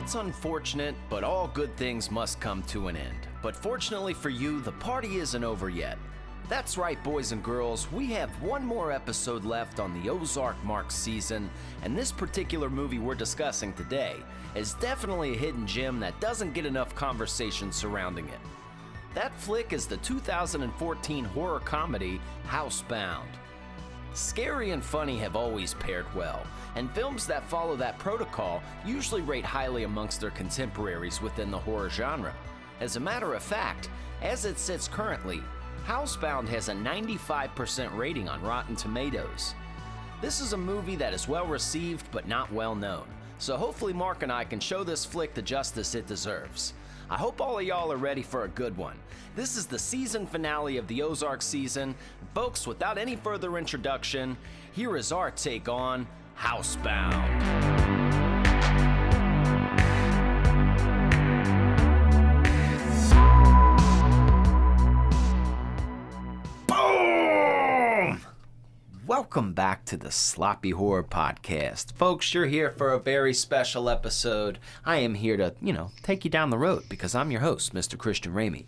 It's unfortunate, but all good things must come to an end. But fortunately for you, the party isn't over yet. That's right, boys and girls, we have one more episode left on the Ozark Mark season, and this particular movie we're discussing today is definitely a hidden gem that doesn't get enough conversation surrounding it. That flick is the 2014 horror comedy Housebound. Scary and funny have always paired well, and films that follow that protocol usually rate highly amongst their contemporaries within the horror genre. As a matter of fact, as it sits currently, Housebound has a 95% rating on Rotten Tomatoes. This is a movie that is well received but not well known, so hopefully Mark and I can show this flick the justice it deserves. I hope all of y'all are ready for a good one. This is the season finale of the Ozark season. Folks, without any further introduction, here is our take on Housebound. Welcome back to the Sloppy Horror Podcast. Folks, you're here for a very special episode. I am here to, take you down the road because I'm your host, Mr. Christian Ramey.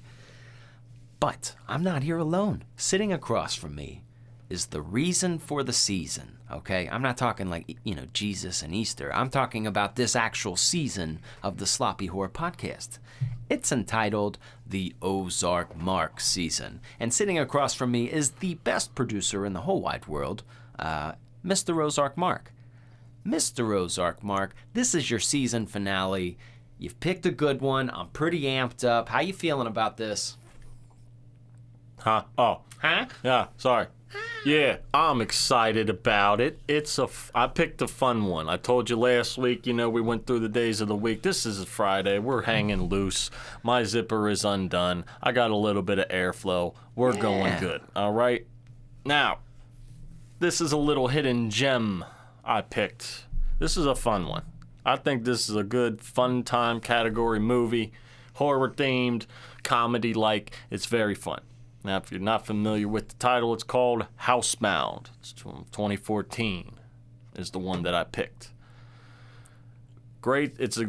But I'm not here alone. Sitting across from me is the reason for the season, okay? I'm not talking like, Jesus and Easter. I'm talking about this actual season of the Sloppy Horror Podcast. It's entitled the Ozark Mark season. And sitting across from me is the best producer in the whole wide world, Mr. Ozark Mark. Mr. Ozark Mark, this is your season finale. You've picked a good one. I'm pretty amped up. How you feeling about this? Huh? Oh. Huh? Yeah, sorry. Yeah, I'm excited about it. I picked a fun one. I told you last week, we went through the days of the week. This is a Friday. We're hanging loose. My zipper is undone. I got a little bit of airflow. We're going good, all right? Now, this is a little hidden gem I picked. This is a fun one. I think this is a good fun time category movie. Horror-themed, comedy-like. It's very fun. Now, if you're not familiar with the title, it's called Housebound. It's from 2014 is the one that I picked. Great. It's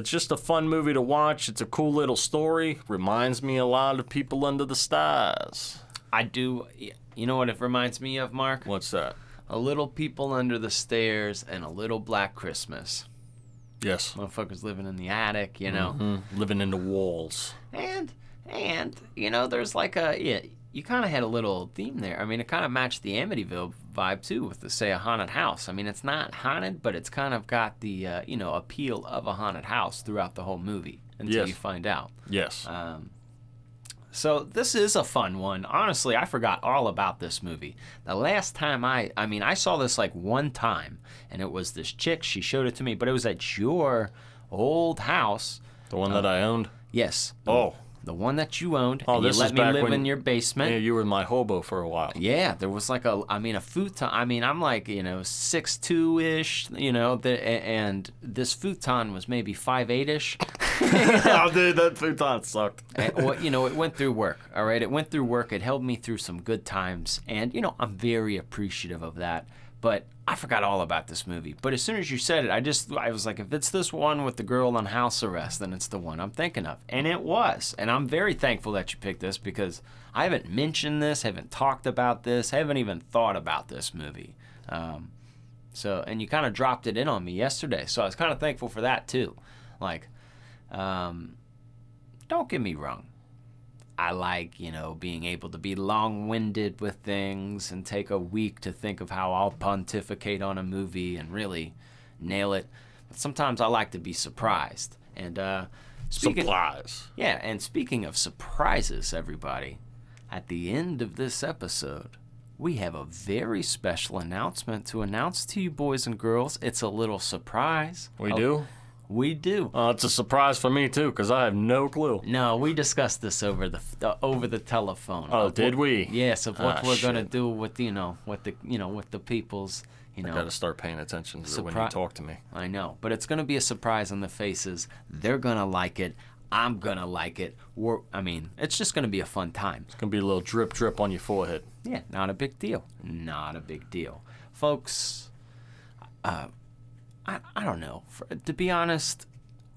just a fun movie to watch. It's a cool little story. Reminds me a lot of People Under the Stars. I do. You know what it reminds me of, Mark? What's that? A Little People Under the Stairs and A Little Black Christmas. Yes. Motherfuckers living in the attic, Mm-hmm. Living in the walls. And there's like you kind of had a little theme there. I mean, it kind of matched the Amityville vibe, too, with, a haunted house. I mean, it's not haunted, but it's kind of got the, appeal of a haunted house throughout the whole movie until you find out. Yes. So this is a fun one. Honestly, I forgot all about this movie. The last time I saw this like one time, and it was this chick. She showed it to me, but it was at your old house. The one that I owned? Yes. Oh. The one that you owned, and you let me live in your basement. Yeah, you were my hobo for a while. Yeah, there was like a futon. I mean, I'm like, 6'2"-ish, and this futon was maybe 5'8"-ish. Oh, dude, that futon sucked. It went through work, all right? It went through work. It held me through some good times, and, I'm very appreciative of that. But I forgot all about this movie. But as soon as you said it, I was like, if it's this one with the girl on house arrest, then it's the one I'm thinking of. And it was. And I'm very thankful that you picked this because I haven't mentioned this, haven't talked about this, haven't even thought about this movie. And you kind of dropped it in on me yesterday. So I was kind of thankful for that too. Like, don't get me wrong. I like, being able to be long-winded with things and take a week to think of how I'll pontificate on a movie and really nail it. But sometimes I like to be surprised. And surprise. Yeah, and speaking of surprises, everybody, at the end of this episode, we have a very special announcement to announce to you, boys and girls. It's a little surprise. We do? We do. It's a surprise for me too, because I have no clue. No, we discussed this over the telephone. Oh, did we? Yes, of what we're gonna do with with the people's. I gotta start paying attention to when you talk to me. I know, but it's gonna be a surprise on the faces. They're gonna like it. I'm gonna like it. It's just gonna be a fun time. It's gonna be a little drip drip on your forehead. Yeah, not a big deal. Not a big deal, folks. I don't know. To be honest,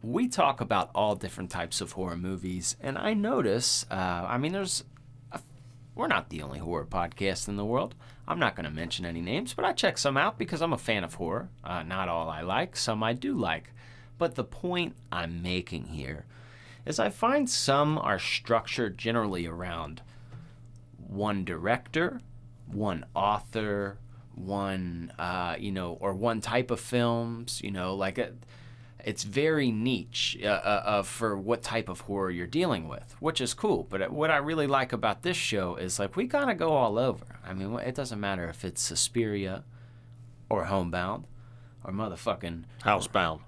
we talk about all different types of horror movies, and I notice, we're not the only horror podcast in the world. I'm not going to mention any names, but I check some out because I'm a fan of horror. Not all I like, some I do like. But the point I'm making here is I find some are structured generally around one director, one author, one, or one type of films, it's very niche for what type of horror you're dealing with, which is cool. But what I really like about this show is, like, we kind of go all over. I mean, it doesn't matter if it's Suspiria or Homebound or motherfucking... Housebound.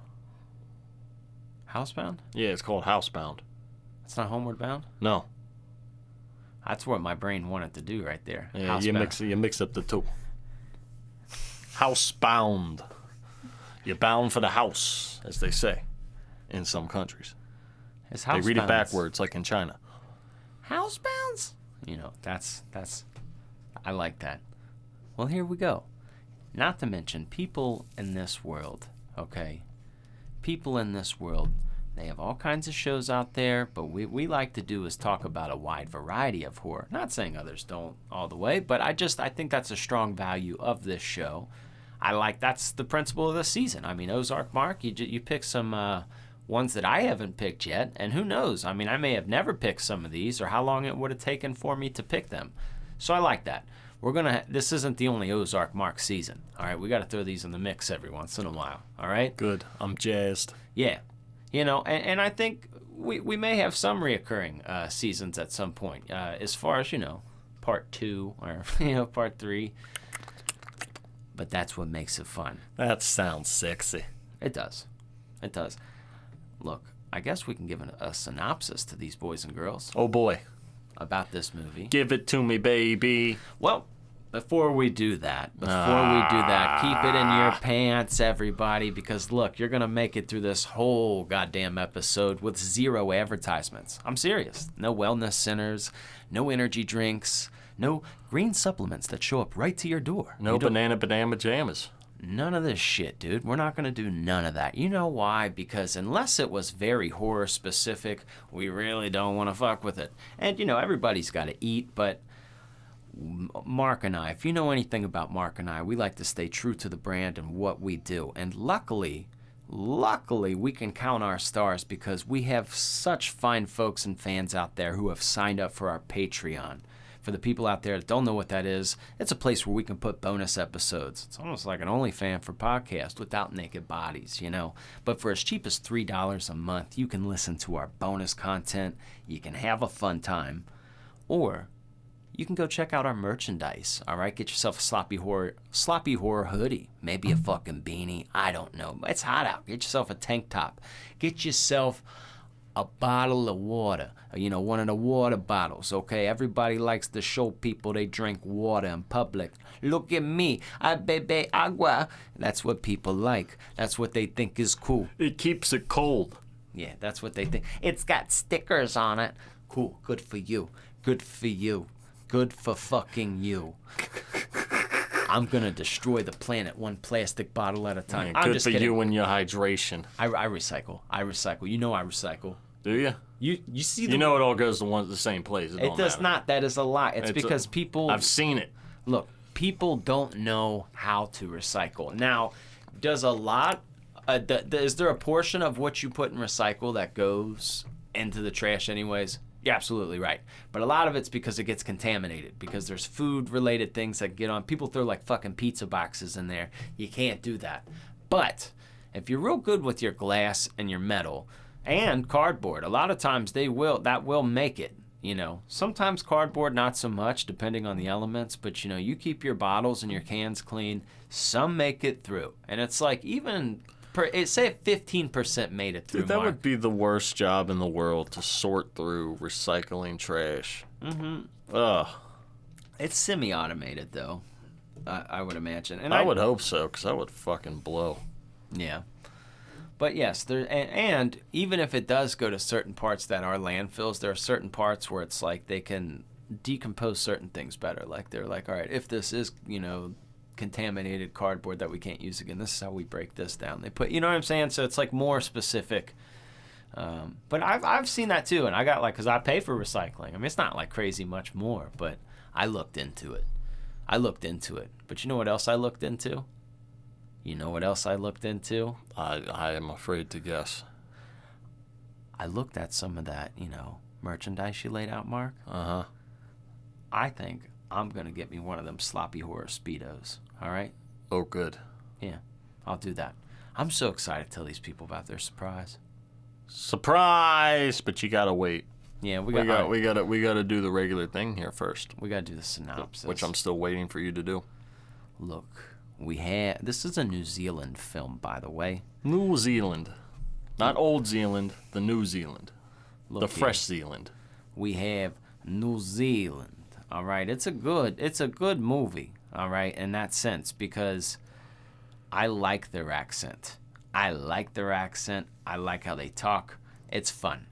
Housebound? Yeah, it's called Housebound. It's not Homeward Bound? No. That's what my brain wanted to do right there. Yeah, you mix up the two. Housebound. You're bound for the house, as they say, in some countries. They read it backwards, like in China. Housebounds? That's. I like that. Well, here we go. Not to mention, people in this world, okay? People in this world, they have all kinds of shows out there, but what we like to do is talk about a wide variety of horror. Not saying others don't all the way, but I think that's a strong value of this show. That's the principle of the season. I mean, Ozark Mark, you pick some ones that I haven't picked yet, and who knows? I mean, I may have never picked some of these, or how long it would have taken for me to pick them. So I like that. This isn't the only Ozark Mark season. All right, we got to throw these in the mix every once in a while. All right. Good. I'm jazzed. Yeah, and I think we may have some reoccurring seasons at some point, as far as part 2 or part 3. But that's what makes it fun. That sounds sexy. It does. It does. Look, I guess we can give a synopsis to these boys and girls. Oh, boy. About this movie. Give it to me, baby. Well, before we do that, keep it in your pants, everybody, because, look, you're going to make it through this whole goddamn episode with 0 advertisements. I'm serious. No wellness centers, no energy drinks, no green supplements that show up right to your door. No banana jammas. None of this shit, dude. We're not going to do none of that. You know why? Because unless it was very horror specific, we really don't want to fuck with it. And, everybody's got to eat, but Mark and I, if you know anything about Mark and I, we like to stay true to the brand and what we do. And luckily, we can count our stars because we have such fine folks and fans out there who have signed up for our Patreon. For the people out there that don't know what that is, it's a place where we can put bonus episodes. It's almost like an OnlyFans for podcast without naked bodies, But for as cheap as $3 a month, you can listen to our bonus content, you can have a fun time, or you can go check out our merchandise, all right? Get yourself a sloppy horror hoodie, maybe a fucking beanie, I don't know. It's hot out. Get yourself a tank top. Get yourself a bottle of water, one of the water bottles, okay? Everybody likes to show people they drink water in public. Look at me, I bebe agua. That's what people like. That's what they think is cool. It keeps it cold. Yeah, that's what they think. It's got stickers on it. Cool, good for you. Good for you. Good for fucking you. I'm going to destroy the planet one plastic bottle at a time. Yeah, good for kidding. You and your hydration. I recycle. I recycle. Do you? You see it all goes to the same place. It does not. That is a lie. It's because people... I've seen it. Look, people don't know how to recycle. Now, does a lot... is there a portion of what you put in recycle that goes into the trash anyways? You're absolutely right. But a lot of it's because it gets contaminated, because there's food-related things that get on. People throw like fucking pizza boxes in there. You can't do that. But if you're real good with your glass and your metal and cardboard, a lot of times that will make it. Sometimes cardboard not so much, depending on the elements. But you keep your bottles and your cans clean. Some make it through, and it's like even. Say 15% made it through. Dude, that would be the worst job in the world, to sort through recycling trash. Mm-hmm. Ugh. It's semi-automated, though, I would imagine. And I would hope so, because that would fucking blow. Yeah. But yes, and even if it does go to certain parts that are landfills, there are certain parts where it's like they can decompose certain things better. Like they're like, all right, if this is, contaminated cardboard that we can't use again, this is how we break this down. They put, you know what I'm saying? So it's like more specific But I've seen that too, and I got because I pay for recycling. I mean, it's not like crazy much more, but I looked into it. But you know what else I looked into? I am afraid to guess. I looked at some of that, merchandise you laid out, Mark. Uh-huh. I think I'm going to get me one of them sloppy horror Speedos, all right? Oh, good. Yeah, I'll do that. I'm so excited to tell these people about their surprise. Surprise! But you gotta wait. Yeah, we gotta do the regular thing here first. We gotta do the synopsis, which I'm still waiting for you to do. Look, this is a New Zealand film, by the way. New Zealand, not Old Zealand. The New Zealand, the fresh Zealand. We have New Zealand. All right, it's a good movie. All right, in that sense, because I like their accent. I like how they talk. It's fun.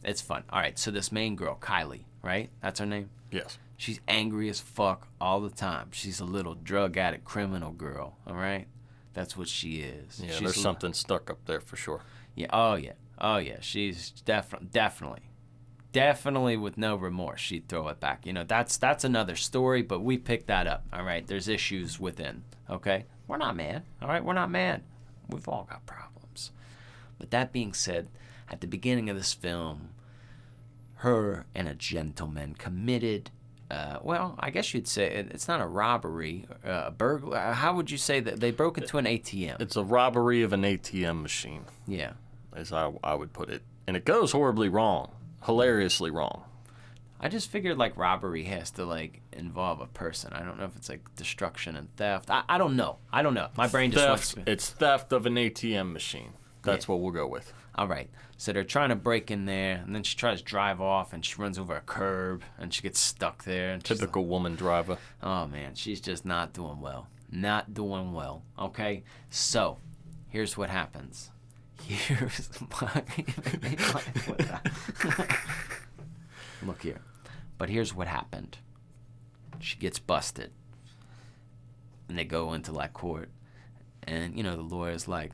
All right, so this main girl, Kylie, right? That's her name? Yes. She's angry as fuck all the time. She's a little drug addict criminal girl, all right? That's what she is. Yeah, there's something stuck up there for sure. Yeah, oh yeah. She's definitely with no remorse. She'd throw it back. That's another story, but we picked that up, all right? There's issues within, okay? We're not mad, all right? We're not mad. We've all got problems. But that being said, at the beginning of this film, her and a gentleman committed, I guess you'd say it's not a robbery, a burglary. How would you say that they broke into an ATM? It's a robbery of an ATM machine. Yeah. As I would put it. And it goes horribly wrong, hilariously wrong. I just figured robbery has to involve a person. I don't know if it's destruction and theft. I don't know. My brain just went. It's theft of an ATM machine. That's what we'll go with. All right. So they're trying to break in there, and then she tries to drive off, and she runs over a curb, and she gets stuck there. And typical woman driver. Oh man, she's just not doing well. Okay. So here's what happens. Look here. But here's what happened. She gets busted. And they go into court. And, the lawyer's like,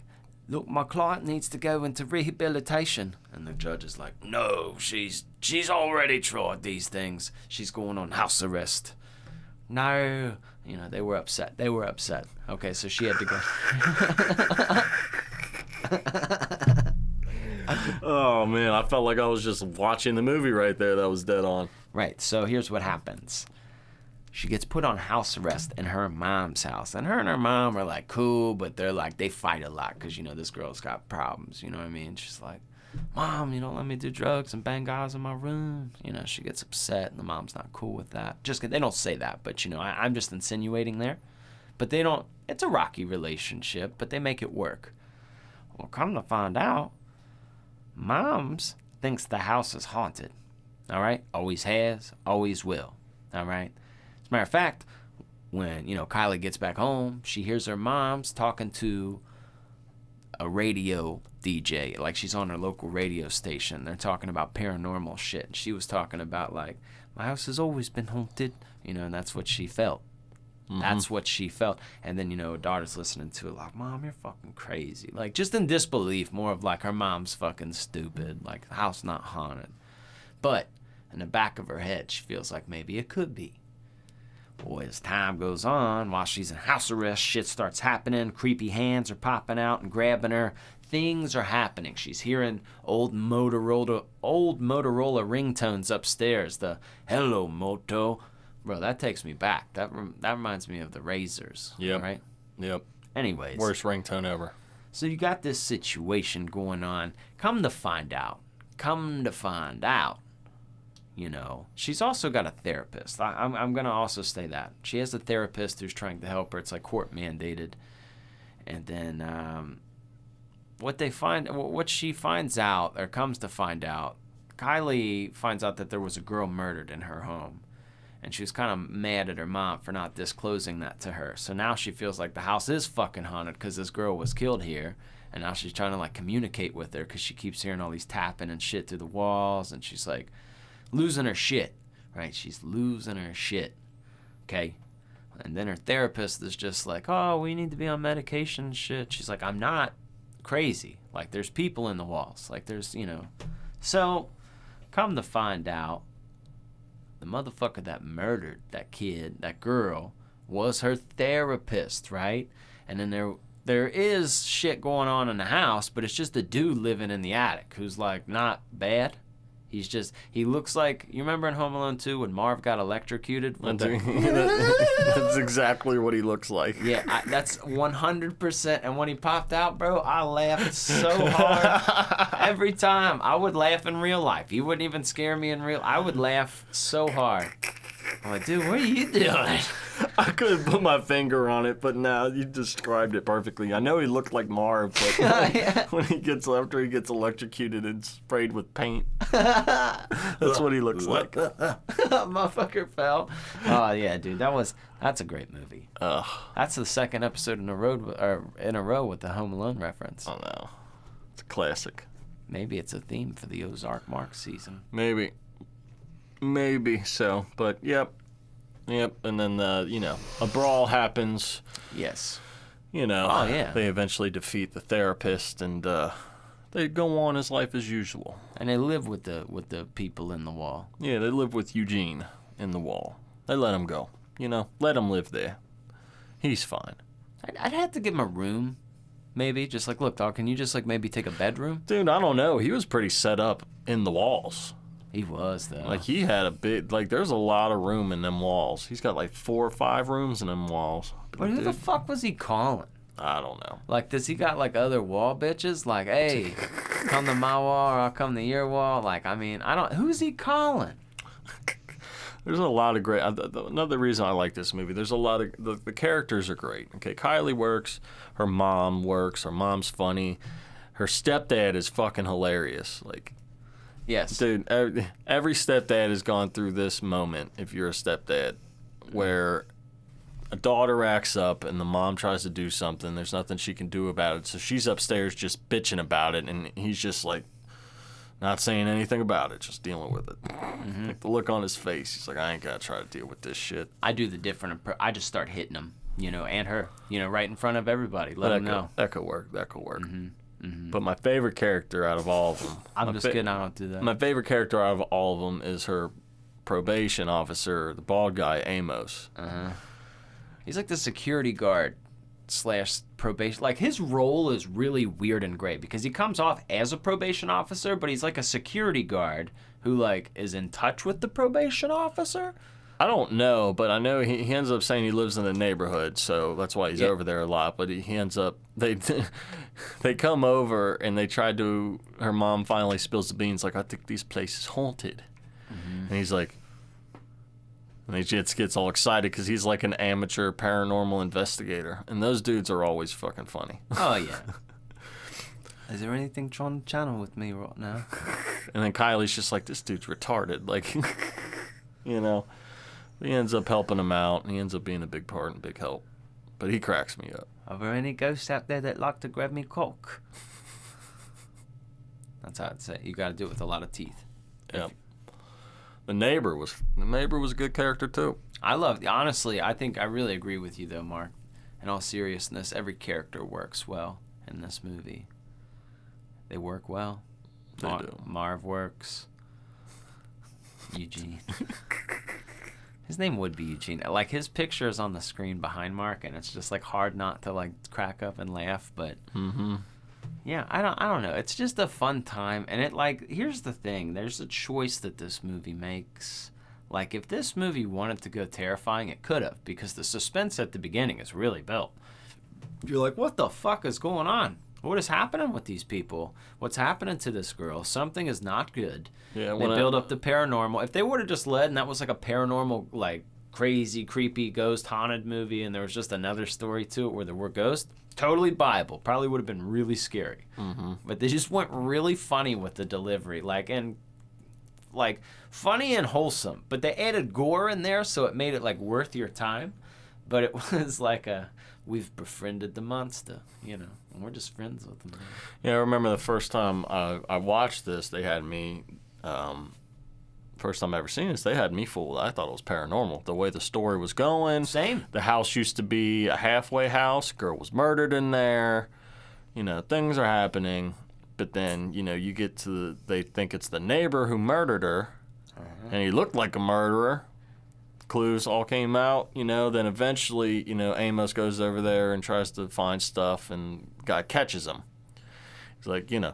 look, my client needs to go into rehabilitation. And the judge is like, no, she's already tried these things. She's going on house arrest. No. They were upset. Okay, so she had to go. Oh, man, I felt like I was just watching the movie right there. That was dead on. Right, so here's what happens. She gets put on house arrest in her mom's house. And her mom are cool, but they fight a lot because, this girl's got problems. You know what I mean? She's like, Mom, you don't let me do drugs and bang guys in my room. She gets upset, and the mom's not cool with that. They don't say that, but, I'm just insinuating there. But they don't, it's a rocky relationship, but they make it work. Well, come to find out, Moms thinks the house is haunted. All right? Always has, always will. All right? As a matter of fact, when, Kylie gets back home, she hears her mom's talking to a radio DJ. She's on her local radio station. They're talking about paranormal shit. And she was talking about, my house has always been haunted. And that's what she felt. Mm-hmm. That's what she felt. And then, her daughter's listening to it Mom, you're fucking crazy. Just in disbelief, more of her mom's fucking stupid. The house not haunted. But in the back of her head, she feels like maybe it could be. Boy, as time goes on, while she's in house arrest, shit starts happening. Creepy hands are popping out and grabbing her. Things are happening. She's hearing old Motorola ringtones upstairs. The "Hello, Moto." Bro, that takes me back. That reminds me of the Razors. Yep. Right? Yep. Anyways. Worst ringtone ever. So you got this situation going on. Come to find out, she's also got a therapist. I'm going to also say that. She has a therapist who's trying to help her. It's court mandated. And then what she finds out, or comes to find out, Kylie finds out that there was a girl murdered in her home. And she was kind of mad at her mom for not disclosing that to her. So now she feels like the house is fucking haunted because this girl was killed here. And now she's trying to communicate with her because she keeps hearing all these tapping and shit through the walls. And she's losing her shit, right? She's losing her shit, okay? And then her therapist is just oh, we need to be on medication and shit. She's I'm not, crazy. Like, there's people in the walls. Like, there's, So, come to find out, the motherfucker that murdered that kid, that girl, was her therapist, right? And then there is shit going on in the house, but it's just a dude living in the attic who's, like, not bad. He looks like, you remember in Home Alone 2 when Marv got electrocuted? That's exactly what he looks like. Yeah, that's 100%. And when he popped out, bro, I laughed so hard. Every time. I would laugh in real life. He wouldn't even scare me in real. I would laugh so hard. I'm like, dude, what are you doing? I couldn't put my finger on it, but now you described it perfectly. I know he looked like Marv, but Yeah. after he gets electrocuted and sprayed with paint, that's what he looks like. Motherfucker fell. Oh yeah, dude, that's a great movie. That's the second episode in a row with the Home Alone reference. Oh no, it's a classic. Maybe it's a theme for the Ozark Mark season. Maybe so, but yep, and then a brawl happens. Yes. Oh yeah. They eventually defeat the therapist, and they go on as life as usual. And they live with the people in the wall. Yeah, they live with Eugene in the wall. They let him go. Let him live there. He's fine. I'd have to give him a room, maybe. Just like, look, dog, can you just like maybe take a bedroom? Dude, I don't know. He was pretty set up in the walls. He was, though. Like, he had a big, there's a lot of room in them walls. He's got, 4 or 5 rooms in them walls. But who the fuck was he calling? I don't know. Like, does he got, other wall bitches? Like, hey, come to my wall or I'll come to your wall? Like, I mean, who's he calling? There's a lot of great, another reason I like this movie, there's a lot of, the characters are great. Okay, Kylie works, her mom works, her mom's funny. Her stepdad is fucking hilarious. Yes. Dude, every stepdad has gone through this moment, if you're a stepdad, where a daughter acts up and the mom tries to do something. There's nothing she can do about it. So she's upstairs just bitching about it, and he's just not saying anything about it, just dealing with it. Mm-hmm. The look on his face, he's like, I ain't got to try to deal with this shit. I do the different I just start hitting him, and her, right in front of everybody. Let them know. That could work. Mm-hmm. Mm-hmm. But my favorite character out of all of them... I'm just kidding, I don't do that. My favorite character out of all of them is her probation officer, the bald guy, Amos. Uh-huh. He's like the security guard / probation. His role is really weird and great because he comes off as a probation officer, but he's like a security guard who, is in touch with the probation officer. I don't know, but I know he ends up saying he lives in the neighborhood, so that's why he's over there a lot. But he ends up they come over and they try to. Her mom finally spills the beans, I think this place is haunted, and he's like, and he just gets all excited because he's like an amateur paranormal investigator, and those dudes are always fucking funny. Oh yeah. Is there anything on the channel with me right now? And then Kylie's just like, this dude's retarded, He ends up helping him out, and he ends up being a big part and big help. But he cracks me up. Are there any ghosts out there that like to grab me cock? That's how I'd say it. You got to do it with a lot of teeth. Yep. The neighbor was a good character too. Honestly, I think I really agree with you though, Mark. In all seriousness, every character works well in this movie. They work well. They do. Marv works. Eugene. His name would be Eugene. His picture is on the screen behind Mark, and it's just hard not to crack up and laugh. But yeah, I don't know. It's just a fun time, and here's the thing. There's a choice that this movie makes. If this movie wanted to go terrifying, it could have, because the suspense at the beginning is really built. You're like, what the fuck is going on? What is happening with these people? What's happening to this girl? Something is not good. Yeah, they build up the paranormal. If they would have just led and that was a paranormal, crazy, creepy, ghost haunted movie, and there was just another story to it where there were ghosts, totally Bible. Probably would have been really scary. Mm-hmm. But they just went really funny with the delivery, funny and wholesome. But they added gore in there, so it made it worth your time. But it was we've befriended the monster, and we're just friends with them. Yeah, I remember the first time I watched this, they had me, first time I ever seen this, they had me fooled. I thought it was paranormal. The way the story was going. Same. The house used to be a halfway house. Girl was murdered in there. You know, things are happening, but then, you know, you get to they think it's the neighbor who murdered her, and he looked like a murderer. Clues all came out, you know, then eventually, you know, Amos goes over there and tries to find stuff, and guy catches him. He's like, you know,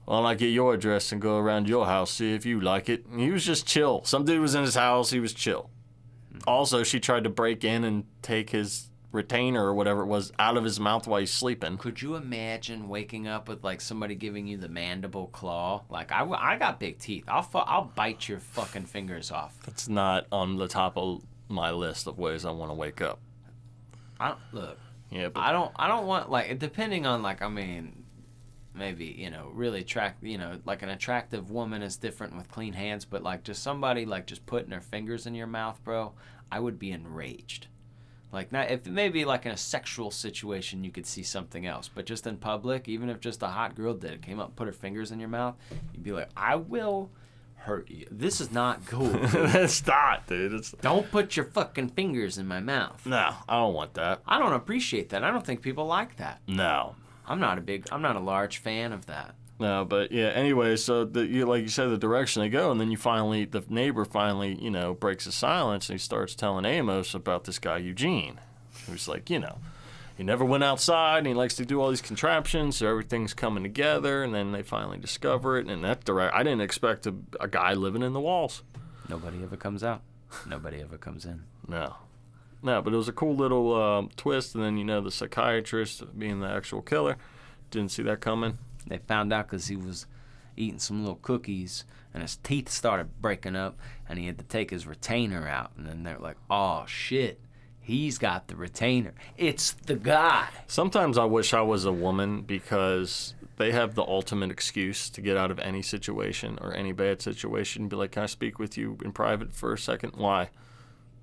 why don't I get your address and go around your house, see if you like it. And he was just chill. Some dude was in his house, he was chill. Also, she tried to break in and take his retainer or whatever it was out of his mouth while he's sleeping. Could you imagine waking up with like somebody giving you the mandible claw? Like I got big teeth. I'll bite your fucking fingers off. It's not on the top of my list of ways I want to wake up. Look. Yeah, but I don't want like depending on like I mean maybe you know really like an attractive woman is different with clean hands, but like just somebody like just putting their fingers in your mouth, bro, I would be enraged. Like, not if maybe like in a sexual situation you could see something else, but just in public, even if just a hot girl came up and put her fingers in your mouth, you'd be like, I will hurt you. This is not cool. it's not, dude. Don't put your fucking fingers in my mouth. No, I don't want that. I don't appreciate that. I don't think people like that. No. I'm not a large fan of that. No, but yeah, anyway, so like you said, the direction they go, and then the neighbor finally, you know, breaks the silence, and he starts telling Amos about this guy, Eugene, who's like, you know, he never went outside, and he likes to do all these contraptions, so everything's coming together, and then they finally discover it, and I didn't expect a guy living in the walls. Nobody ever comes out. Nobody ever comes in. No, but it was a cool little twist, and then, you know, the psychiatrist being the actual killer, didn't see that coming. They found out because he was eating some little cookies and his teeth started breaking up and he had to take his retainer out. And then they're like, oh, shit, he's got the retainer. It's the guy. Sometimes I wish I was a woman because they have the ultimate excuse to get out of any situation or any bad situation. Be like, can I speak with you in private for a second? Why?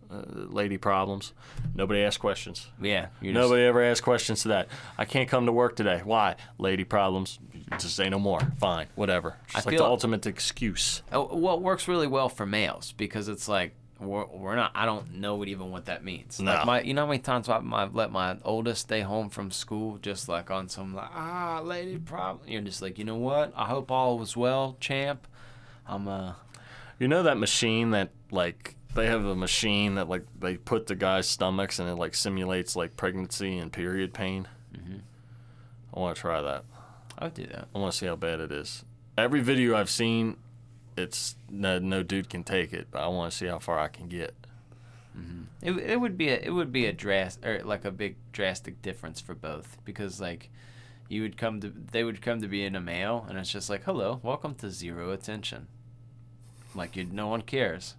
Lady problems. Nobody asks questions. Yeah. Nobody ever asks questions to that. I can't come to work today. Why? Lady problems. Just say no more. Fine. Whatever. It's like the ultimate excuse. Well, it works really well for males because it's like we're not. I don't know even what that means. No. Like you know how many times I've let my oldest stay home from school just like on some like lady problem. You're just like, you know what? I hope all was well, champ. You know that machine that like. They have a machine that like they put the guy's stomachs and it like simulates like pregnancy and period pain. Mm-hmm. I want to try that. I would do that. I want to see how bad it is. Every video I've seen, it's no dude can take it, but I want to see how far I can get. Mm-hmm. It would be a big drastic difference for both because like they would come to be in a male and it's just like, hello, welcome to zero attention. Like no one cares.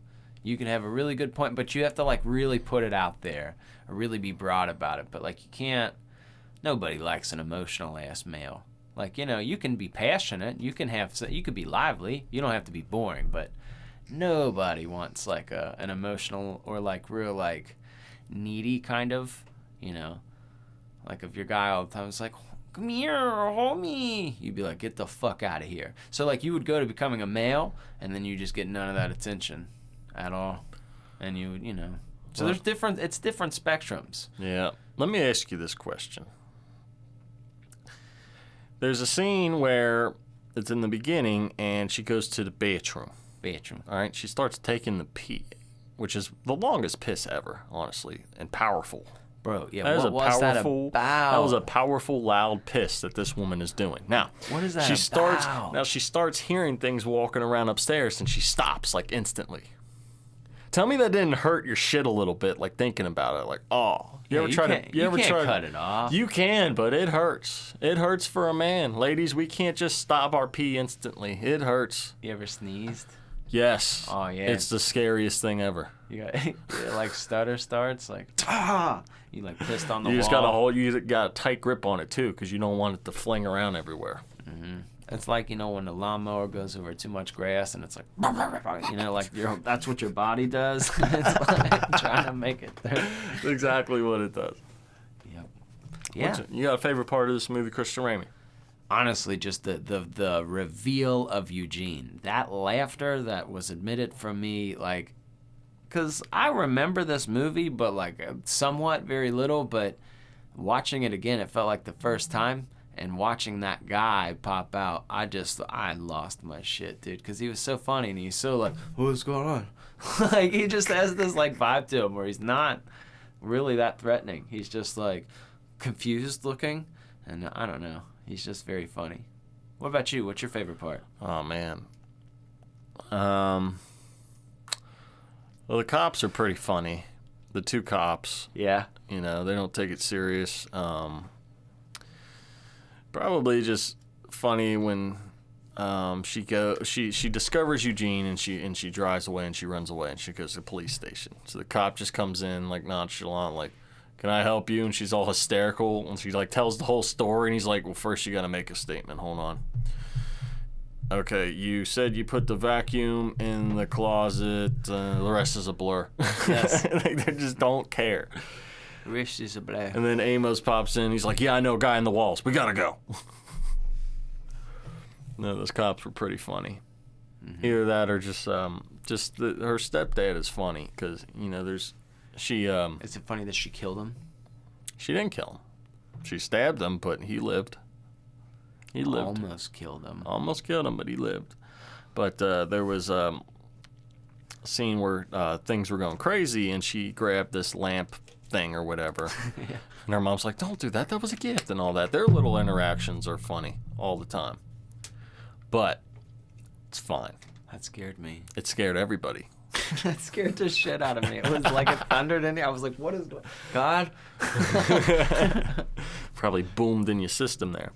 You can have a really good point, but you have to like really put it out there or really be broad about it. But like you can't. Nobody likes an emotional ass male. Like, you know, you can be passionate. You could be lively. You don't have to be boring. But nobody wants like an emotional or like real like needy kind of. You know, like if your guy all the time is like, come here, homie. You'd be like, get the fuck out of here. So like you would go to becoming a male, and then you just get none of that attention at all, and you know. So there's different spectrums. Yeah. Let me ask you this question. There's a scene where it's in the beginning, and she goes to the bathroom. All right. She starts taking the pee, which is the longest piss ever, honestly, and powerful. Bro, yeah. What was that about? That was a powerful, loud piss that this woman is doing. Now, what is that about? She starts hearing things walking around upstairs, and she stops like instantly. Tell me that didn't hurt your shit a little bit, like thinking about it, like, oh, you can't cut it off. You can, but it hurts. It hurts for a man, ladies. We can't just stop our pee instantly. It hurts. You ever sneezed? Yes. Oh yeah. It's the scariest thing ever. You got like stutter starts, like you like pissed on the wall. You got a tight grip on it too, because you don't want it to fling around everywhere. Mm-hmm. It's like, you know, when the lawnmower goes over too much grass and it's like, you know, like that's what your body does. It's like trying to make it there. That's exactly what it does. Yep. Yeah. You got a favorite part of this movie, Christian Ramey? Honestly, just the reveal of Eugene. That laughter that was admitted from me, like, because I remember this movie, but like somewhat, very little, but watching it again, it felt like the first time. And watching that guy pop out, I lost my shit, dude, because he was so funny and he's so like, what's going on? Like, he just has this like vibe to him where he's not really that threatening. He's just like confused looking, and I don't know. He's just very funny. What about you? What's your favorite part? Oh man. Well, the cops are pretty funny. The two cops. Yeah. You know, they don't take it serious. Probably just funny when she discovers Eugene and she drives away and she runs away and she goes to the police station. So the cop just comes in like nonchalant, like, can I help you? And she's all hysterical and she like tells the whole story and he's like, well, first you got to make a statement. Hold on. Okay, you said you put the vacuum in the closet. The rest is a blur. Yes. Like, they just don't care. The rest is a blur. And then Amos pops in. He's like, yeah, I know a guy in the walls. We got to go. No, those cops were pretty funny. Mm-hmm. Either that or just her stepdad is funny because, you know, Is it funny that she killed him? She didn't kill him. She stabbed him, but he lived. He lived. Almost killed him. Almost killed him, but he lived. But there was a scene where things were going crazy, and she grabbed this lamp thing or whatever. Yeah. And her mom's like, don't do that. That was a gift and all that. Their little interactions are funny all the time. But it's fine. That scared me. It scared everybody. That scared the shit out of me. It was like it thundered in me. I was like, what is going on? God? Probably boomed in your system there.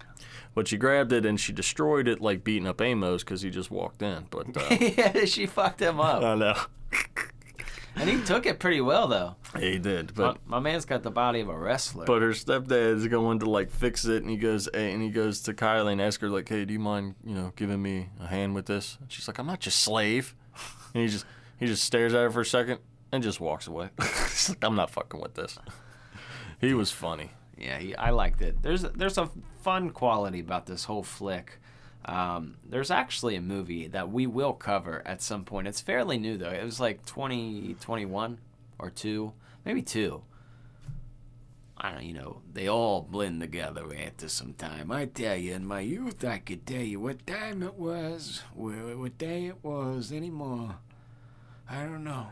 But she grabbed it and she destroyed it like beating up Amos because he just walked in. But yeah, she fucked him up. I know. And he took it pretty well, though. He did. But my man's got the body of a wrestler. But her stepdad is going to like fix it, and he goes to Kylie and asks her like, "Hey, do you mind, giving me a hand with this?" And she's like, "I'm not your slave." And he just stares at her for a second and just walks away. He's like, "I'm not fucking with this." He was funny. Yeah, I liked it. There's a fun quality about this whole flick. There's actually a movie that we will cover at some point. It's fairly new, though. It was like 2021 or 2, maybe 2. I don't know, they all blend together after some time. I tell you, in my youth, I could tell you what time it was, what day it was anymore. I don't know.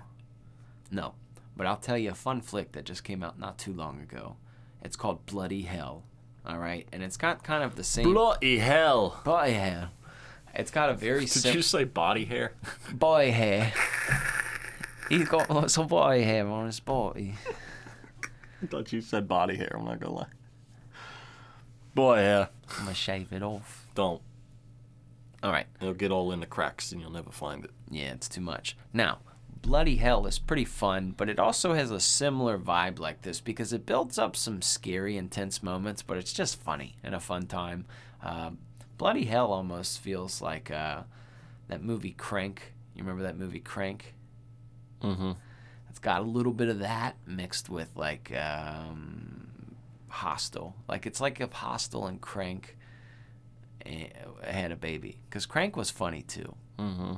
No, but I'll tell you a fun flick that just came out not too long ago. It's called Bloody Hell. All right, and it's got kind of the same. Bloody hell. Body hair. It's got a very. Did you say body hair? Boy hair. He's got lots of body hair on his body. I thought you said body hair. I'm not gonna lie. Boy hair. I'm gonna shave it off. Don't. All right. It'll get all in the cracks, and you'll never find it. Yeah, it's too much. Now, Bloody Hell is pretty fun, but it also has a similar vibe like this because it builds up some scary, intense moments, but it's just funny and a fun time. Bloody Hell almost feels like that movie Crank. You remember that movie Crank? Mm-hmm. It's got a little bit of that mixed with like Hostel. Like it's like if Hostel and Crank had a baby, because Crank was funny too. Mm-hmm.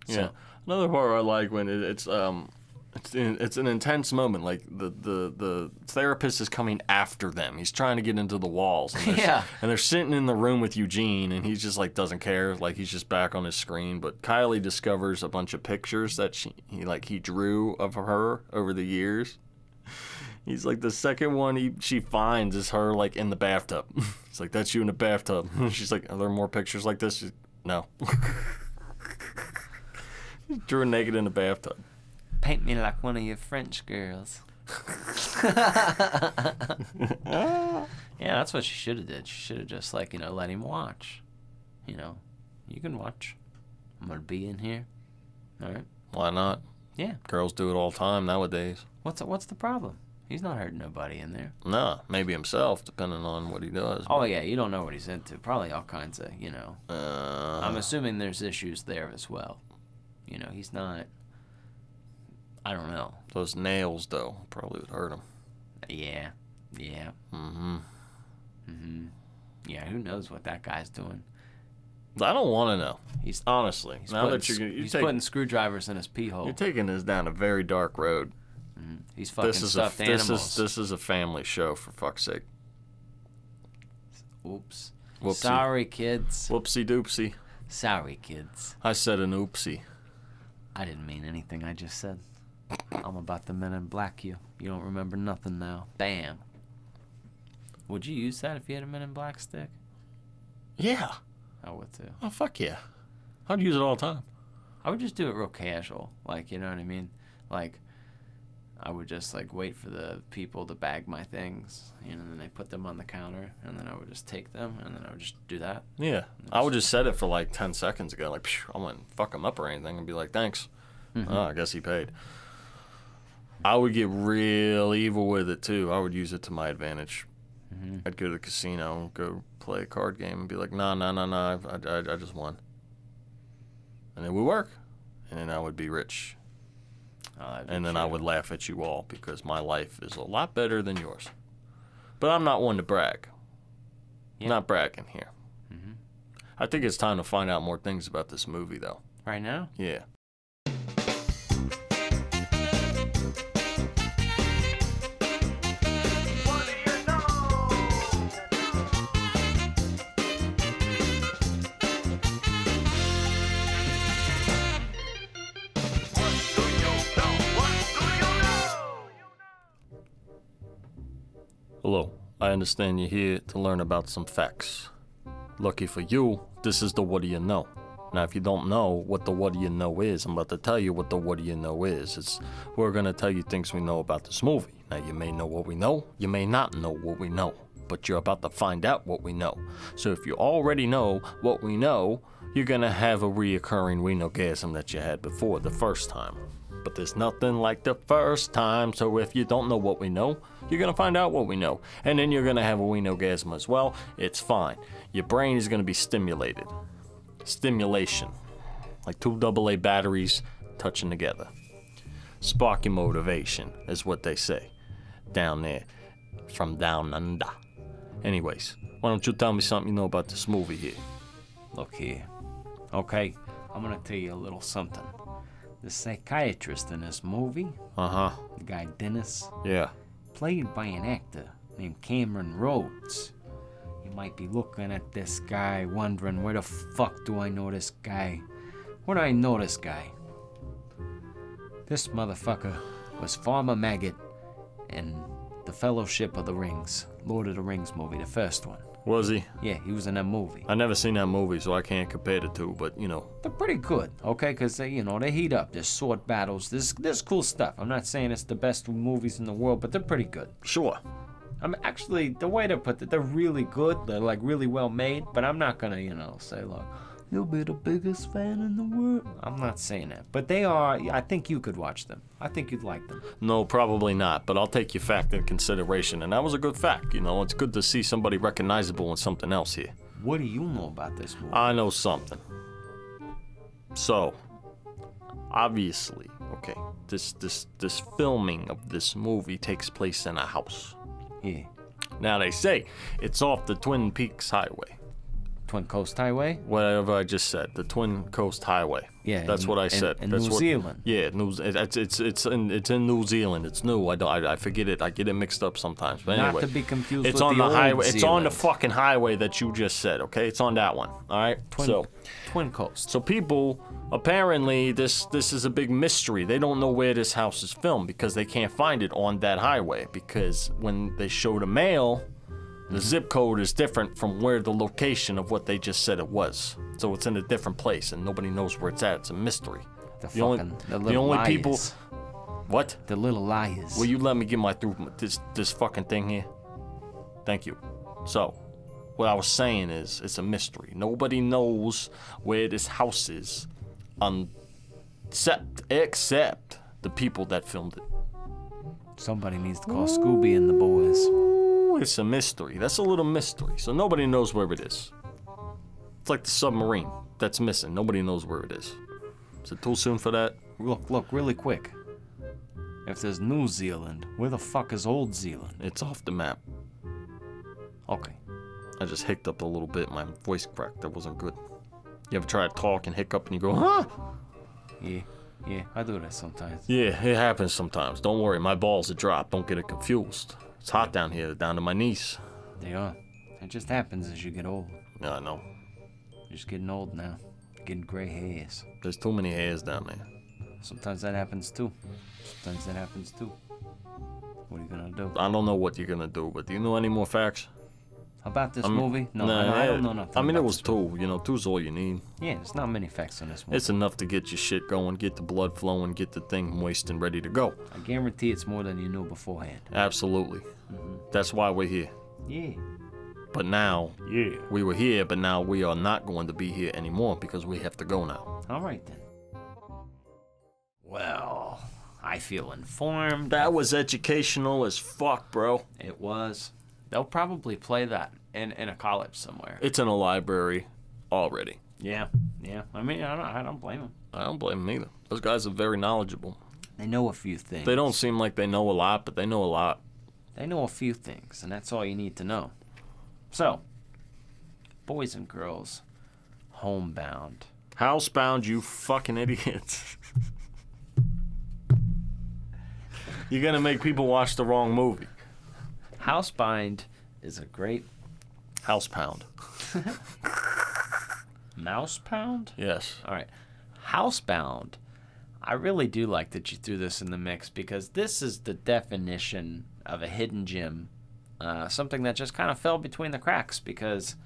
So, yeah. Another part I like when it's an intense moment. Like the therapist is coming after them. He's trying to get into the walls. And yeah. And they're sitting in the room with Eugene, and he's just like doesn't care. Like he's just back on his screen. But Kylie discovers a bunch of pictures that he drew of her over the years. He's like, the second one she finds is her like in the bathtub. He's like, that's you in the bathtub. She's like, are there more pictures like this? No. Drew her naked in the bathtub. Paint me like one of your French girls. Yeah, that's what she should have did. She should have just like, let him watch. You can watch. I'm gonna be in here. All right. Why not? Yeah. Girls do it all the time nowadays. What's the problem? He's not hurting nobody in there. No, maybe himself, depending on what he does. Oh yeah, you don't know what he's into. Probably all kinds of, I'm assuming there's issues there as well. He's not. I don't know. Those nails, though, probably would hurt him. Yeah. Yeah. Mm-hmm. Mm-hmm. Yeah, who knows what that guy's doing? I don't want to know. He's honestly. He's putting screwdrivers in his pee hole. You're taking this down a very dark road. Mm-hmm. He's fucking stuffed animals. This is a family show, for fuck's sake. Oops. Whoopsie. Sorry, kids. Whoopsie doopsie. Sorry, kids. I said an oopsie. I didn't mean anything I just said. I'm about to Men in Black you. You don't remember nothing now. Bam. Would you use that if you had a Men in Black stick? Yeah. I would too. Oh, fuck yeah. I'd use it all the time. I would just do it real casual. Like, you know what I mean? Like, I would just, like, wait for the people to bag my things, you know, and then they put them on the counter, and then I would just take them, and then I would just do that. Yeah. I would just set it for like 10 seconds ago. Like, I wouldn't fuck him up or anything and be like, thanks. Oh, I guess he paid. I would get real evil with it, too. I would use it to my advantage. I'd go to the casino, go play a card game, and be like, nah, I just won. And it would work. And then I would be rich. And then I would laugh at you all because my life is a lot better than yours. But I'm not one to brag. I'm not bragging here. I think it's time to find out more things about this movie, though. Right now? Yeah. Hello, I understand you're here to learn about some facts. Lucky for you, this is the What Do You Know. Now, if you don't know what the What Do You Know is, I'm about to tell you what the What Do You Know is. We're going to tell you things we know about this movie. Now, you may know what we know, you may not know what we know, but you're about to find out what we know. So if you already know what we know, you're going to have a reoccurring wienergasm that you had before the first time. But there's nothing like the first time, so if you don't know what we know, you're going to find out what we know. And then you're going to have a wienergasm as well. It's fine. Your brain is going to be stimulated. Stimulation. Like 2 AA batteries touching together. Spark your motivation, is what they say. Down there. From down under. Anyways, why don't you tell me something you know about this movie here? Look here. Okay, I'm gonna tell you a little something. The psychiatrist in this movie, Uh-huh. the guy Dennis, Yeah. played by an actor named Cameron Rhodes. You might be looking at this guy wondering, where the fuck do I know this guy? Where do I know this guy? This motherfucker was Farmer Maggot in The Fellowship of the Rings, Lord of the Rings movie, the first one. Was he? Yeah, he was in that movie. I never seen that movie, so I can't compare the two, but, you know. They're pretty good, okay? Because, they heat up. There's sword battles. There's cool stuff. I'm not saying it's the best movies in the world, but they're pretty good. Sure. I'm actually, the way to put it, they're really good. They're, like, really well made, but I'm not going to, say, like, you'll be the biggest fan in the world. I'm not saying that. But they are, I think you could watch them. I think you'd like them. No, probably not, but I'll take your fact in consideration, and that was a good fact, It's good to see somebody recognizable in something else here. What do you know about this movie? I know something. So, obviously, okay, this filming of this movie takes place in a house. Yeah. Now, they say it's off the Twin Peaks Highway. Twin Coast Highway? Whatever I just said, the Twin Coast Highway. Yeah, that's what I said. In That's New what, Zealand. Yeah, it's in New Zealand. It's new. I forget it. I get it mixed up sometimes. But anyway, Not to be confused it's with on the the old highway. It's on the Zealand. fucking highway that you just said. Okay, it's on that one. All right. Twin Coast. So people, apparently, this is a big mystery. They don't know where this house is filmed because they can't find it on that highway. Because when they show the mail, the zip code is different from where the location of what they just said it was. So it's in a different place, and nobody knows where it's at. It's a mystery. The little only liars. people. What? The little liars. Will you let me get my through this fucking thing here? Thank you. So, what I was saying is, it's a mystery. Nobody knows where this house is, except the people that filmed it. Somebody needs to call Scooby and the boys. Ooh, it's a mystery. That's a little mystery. So nobody knows where it is. It's like the submarine that's missing. Nobody knows where it is. Is it too soon for that? Look, really quick. If there's New Zealand, where the fuck is Old Zealand? It's off the map. Okay. I just hiccuped a little bit. My voice cracked. That wasn't good. You ever try to talk and hiccup and you go, huh? Yeah, I do that sometimes. Yeah, it happens sometimes. Don't worry, my balls are dropped. Don't get it confused. It's hot down here, down to my knees. They are. It just happens as you get old. Yeah, I know. You're just getting old now. Getting gray hairs. There's too many hairs down there. Sometimes that happens too. What are you gonna do? I don't know what you're gonna do, but do you know any more facts? About this movie? No, Nah, I don't know nothing. I mean, it about was this movie. 2. You know, 2's all you need. Yeah, there's not many facts on this movie. It's enough to get your shit going, get the blood flowing, get the thing moist and ready to go. I guarantee it's more than you knew beforehand. Absolutely. That's why we're here. Yeah. But now, we were here, but now we are not going to be here anymore because we have to go now. All right then. Well, I feel informed. That was educational as fuck, bro. It was. They'll probably play that in a college somewhere. It's in a library already. Yeah. I mean, I don't blame them. I don't blame them either. Those guys are very knowledgeable. They know a few things. They don't seem like they know a lot, but they know a lot. They know a few things, and that's all you need to know. So, boys and girls, Homebound. Housebound, you fucking idiots. You're gonna make people watch the wrong movie. Housebound is a great Housepound. mouse pound? Yes. All right. Housebound. I really do like that you threw this in the mix because this is the definition of a hidden gem. Something that just kind of fell between the cracks because,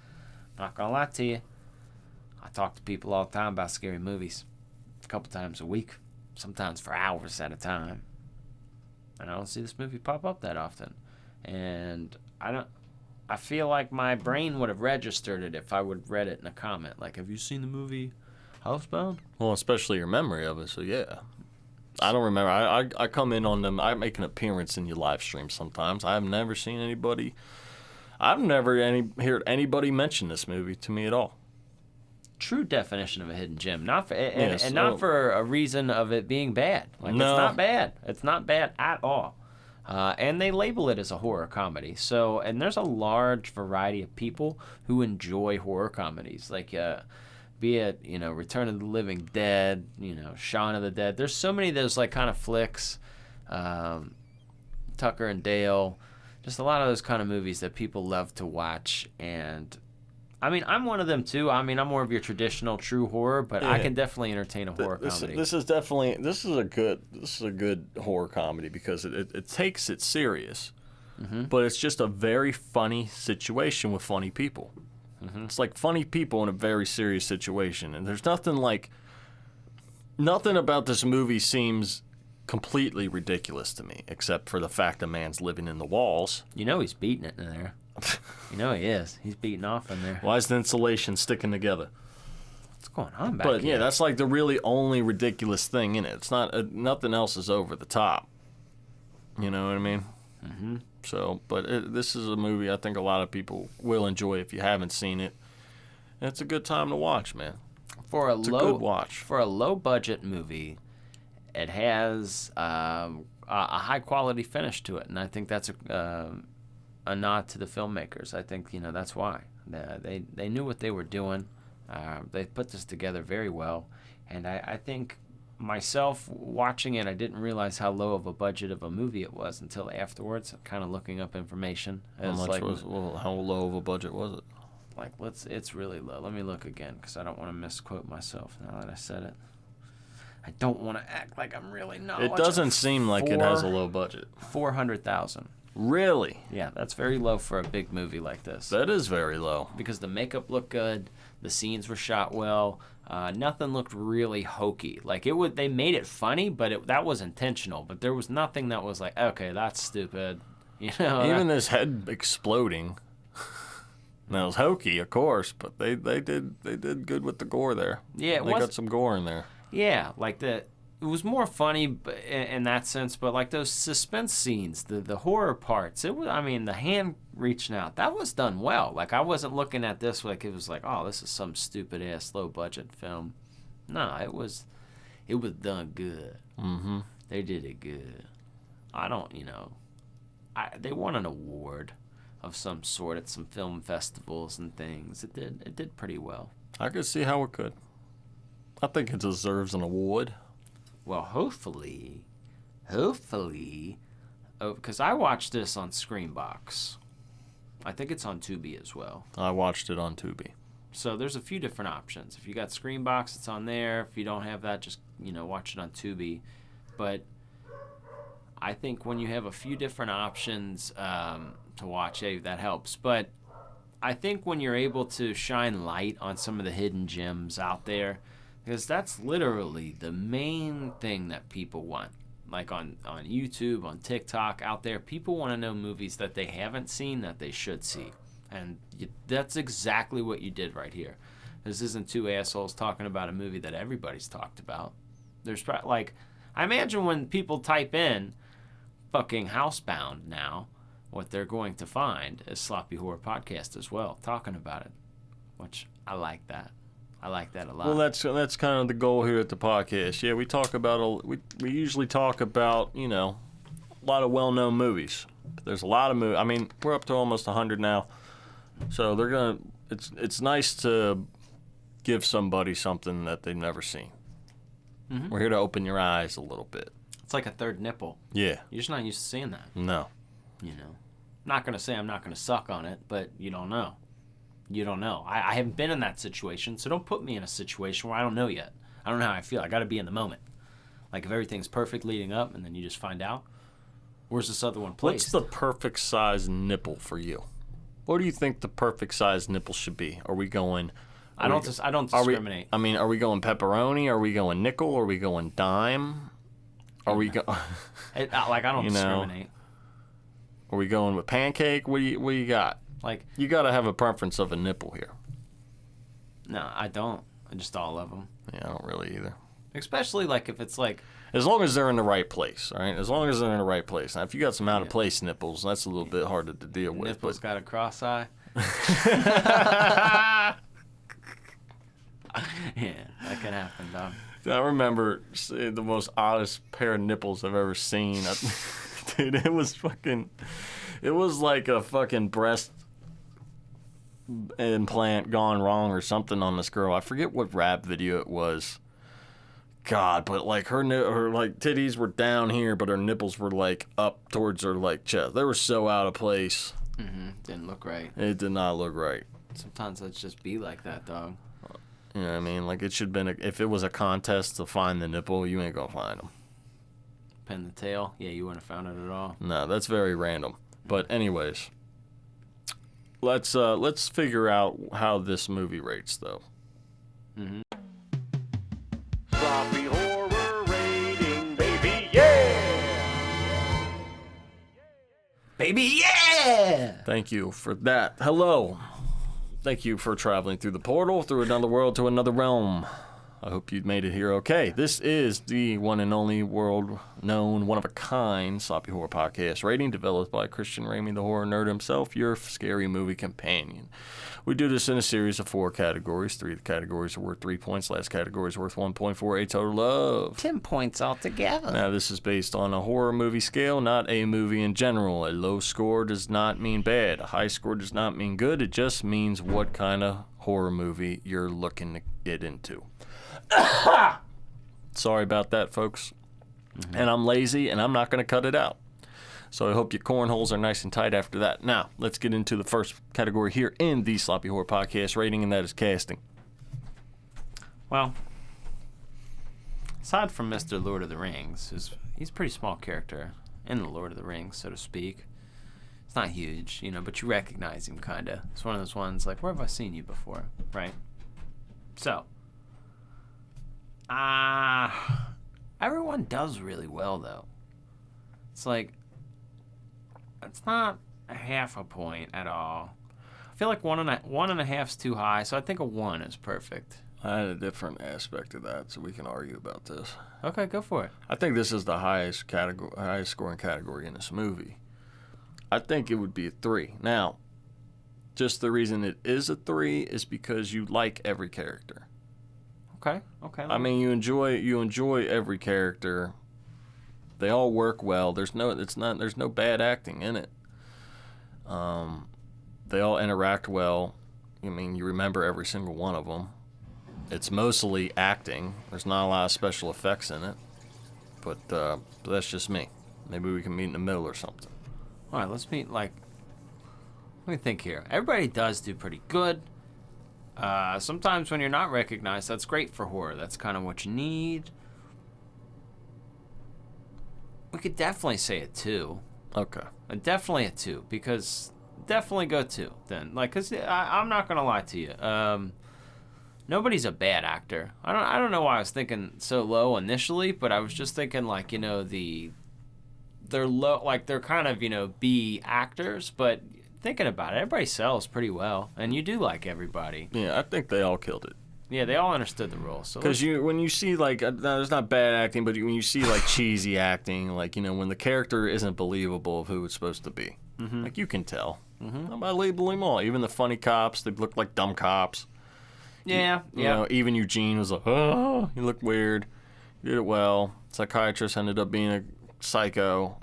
not gonna lie to you, I talk to people all the time about scary movies. A couple times a week. Sometimes for hours at a time. And I don't see this movie pop up that often. And I feel like my brain would have registered it if I would have read it in a comment. Like, have you seen the movie Housebound? Well, especially your memory of it, so yeah. I don't remember. I come in on them. I make an appearance in your live stream sometimes. I've never seen anybody. I've never heard anybody mention this movie to me at all. True definition of a hidden gem. Not for and not for a reason of it being bad. Like, no. It's not bad. It's not bad at all. And they label it as a horror comedy. So, and there's a large variety of people who enjoy horror comedies. Like, be it, Return of the Living Dead, Shaun of the Dead. There's so many of those, like, kind of flicks. Tucker and Dale. Just a lot of those kind of movies that people love to watch. And, I mean, I'm one of them, too. I mean, I'm more of your traditional true horror, but I can definitely entertain a horror comedy. This is a good horror comedy because it takes it serious. Mm-hmm. But it's just a very funny situation with funny people. Mm-hmm. It's like funny people in a very serious situation. And there's nothing about this movie seems completely ridiculous to me, except for the fact a man's living in the walls. He's beating it in there. He is. He's beating off in there. Why is the insulation sticking together? What's going on back here? But yeah, here? that's like the really only ridiculous thing in it. It's not nothing else is over the top. You know what I mean? Mm-hmm. So, but this is a movie I think a lot of people will enjoy if you haven't seen it. And it's a good time to watch, man. It's a good watch. For a low budget movie, it has a high quality finish to it, and I think that's a nod to the filmmakers. I think that's why they knew what they were doing. They put this together very well, and I think myself watching it, I didn't realize how low of a budget of a movie it was until afterwards. Kind of looking up information. How low of a budget was it? Like, it's really low. Let me look again because I don't want to misquote myself now that I said it. I don't want to act like I'm really knowledgeable. It doesn't seem like it has a low budget. $400,000. Really? Yeah, that's very low for a big movie like this. That is very low. Because the makeup looked good, the scenes were shot well, nothing looked really hokey. Like they made it funny, but that was intentional. But there was nothing that was like, okay, that's stupid. Even this head exploding. That was hokey, of course, but they did good with the gore there. Yeah, they got some gore in there. Yeah, it was more funny in that sense, but like those suspense scenes, the horror parts, the hand reaching out, that was done well. Like, I wasn't looking at this like it was like, oh, this is some stupid ass low budget film. No, it was done good. Mm-hmm. They did it good. They won an award of some sort at some film festivals and things. It did pretty well. I could see how it could. I think it deserves an award. Well, hopefully, because I watched this on Screenbox. I think it's on Tubi as well. I watched it on Tubi. So there's a few different options. If you got Screenbox, it's on there. If you don't have that, just, watch it on Tubi. But I think when you have a few different options to watch, hey, that helps. But I think when you're able to shine light on some of the hidden gems out there, because that's literally the main thing that people want. Like on YouTube, on TikTok, out there, people want to know movies that they haven't seen that they should see. And that's exactly what you did right here. This isn't two assholes talking about a movie that everybody's talked about. There's I imagine when people type in fucking Housebound now, what they're going to find is Sloppy Horror Podcast as well, talking about it, which I like that. I like that a lot. Well, that's kind of the goal here at the podcast. Yeah, we talk about we usually talk about a lot of well-known movies. There's a lot of movies. I mean, we're up to almost 100 now, so it's nice to give somebody something that they've never seen. Mm-hmm. We're here to open your eyes a little bit. It's like a third nipple. Yeah. You're just not used to seeing that. No. Not gonna say I'm not gonna suck on it, but you don't know. You don't know. I haven't been in that situation, so don't put me in a situation where I don't know yet. I don't know how I feel. I got to be in the moment. Like if everything's perfect leading up and then you just find out, where's this other one placed? What's the perfect size nipple for you? What do you think the perfect size nipple should be? Are we going... I don't discriminate. Are we going pepperoni? Are we going nickel? Are we going dime? Are we going... I don't discriminate. Are we going with pancake? What do you got? Like, you got to have a preference of a nipple here. No, I don't. I just all of them. Yeah, I don't really either. Especially like if it's like... As long as they're in the right place, all right? As long as they're in the right place. Now, if you got some out-of-place nipples, that's a little bit harder to deal with. Nipples got a cross-eye. Yeah, that can happen, dog. I remember seeing the most oddest pair of nipples I've ever seen. Dude, it was like a fucking breast implant gone wrong or something on this girl. I forget what rap video it was. God, but like her like titties were down here, but her nipples were like up towards her like chest. They were so out of place. Mm-hmm. Didn't look right. It did not look right. Sometimes let's just be like that, dog. You know what I mean? Like it should have been if it was a contest to find the nipple, you ain't gonna find them. Pin the tail? Yeah, you wouldn't have found it at all. No, that's very random. But anyways, let's figure out how this movie rates though. Mm-hmm. Sloppy horror rating, baby, yeah! Baby, yeah! Thank you for that. Hello. Thank you for traveling through the portal, through another world to another realm. I hope you made it here okay. This is the one and only world-known, one-of-a-kind Sloppy Horror Podcast rating developed by Christian Ramey, the horror nerd himself, your scary movie companion. We do this in a series of 4 categories. 3 of the categories are worth 3 points. Last category is worth 1.48 total of 10 points altogether. Now, this is based on a horror movie scale, not a movie in general. A low score does not mean bad. A high score does not mean good. It just means what kind of horror movie you're looking to get into. Sorry about that, folks. Mm-hmm. And I'm lazy, and I'm not going to cut it out. So I hope your cornholes are nice and tight after that. Now, let's get into the first category here in the Sloppy Horror Podcast rating, and that is casting. Well, aside from Mr. Lord of the Rings, he's a pretty small character in the Lord of the Rings, so to speak. It's not huge, but you recognize him, kind of. It's one of those ones like, where have I seen you before, right? So, everyone does really well, though. It's like, it's not a half a point at all. I feel like one and a half's too high, so I think a 1 is perfect. I had a different aspect of that, so we can argue about this. Okay, go for it. I think this is the highest scoring category in this movie. I think it would be a 3. Now, just the reason it is a 3 is because you like every character. Okay. I mean, you enjoy every character. They all work well. There's no bad acting in it. They all interact well. I mean, you remember every single one of them. It's mostly acting. There's not a lot of special effects in it. But that's just me. Maybe we can meet in the middle or something. All right, let's meet, like, Let me think here. Everybody does do pretty good. Sometimes when you're not recognized, that's great for horror. That's kind of what you need. We could definitely say a 2. Okay. Definitely a 2, because definitely go 2 then. Like, cause I'm not gonna lie to you. Nobody's a bad actor. I don't know why I was thinking so low initially, but I was just thinking like, they're low, like they're kind of B actors, but thinking about it, everybody sells pretty well, and you do like everybody. Yeah, I think they all killed it. Yeah, they all understood the role. So because when you see like there's not bad acting, but when you see like cheesy acting, like when the character isn't believable of who it's supposed to be, like you can tell. By labeling them all, even the funny cops, they look like dumb cops. Yeah, Even Eugene was like, oh, he looked weird. He did it well. Psychiatrist ended up being a psycho.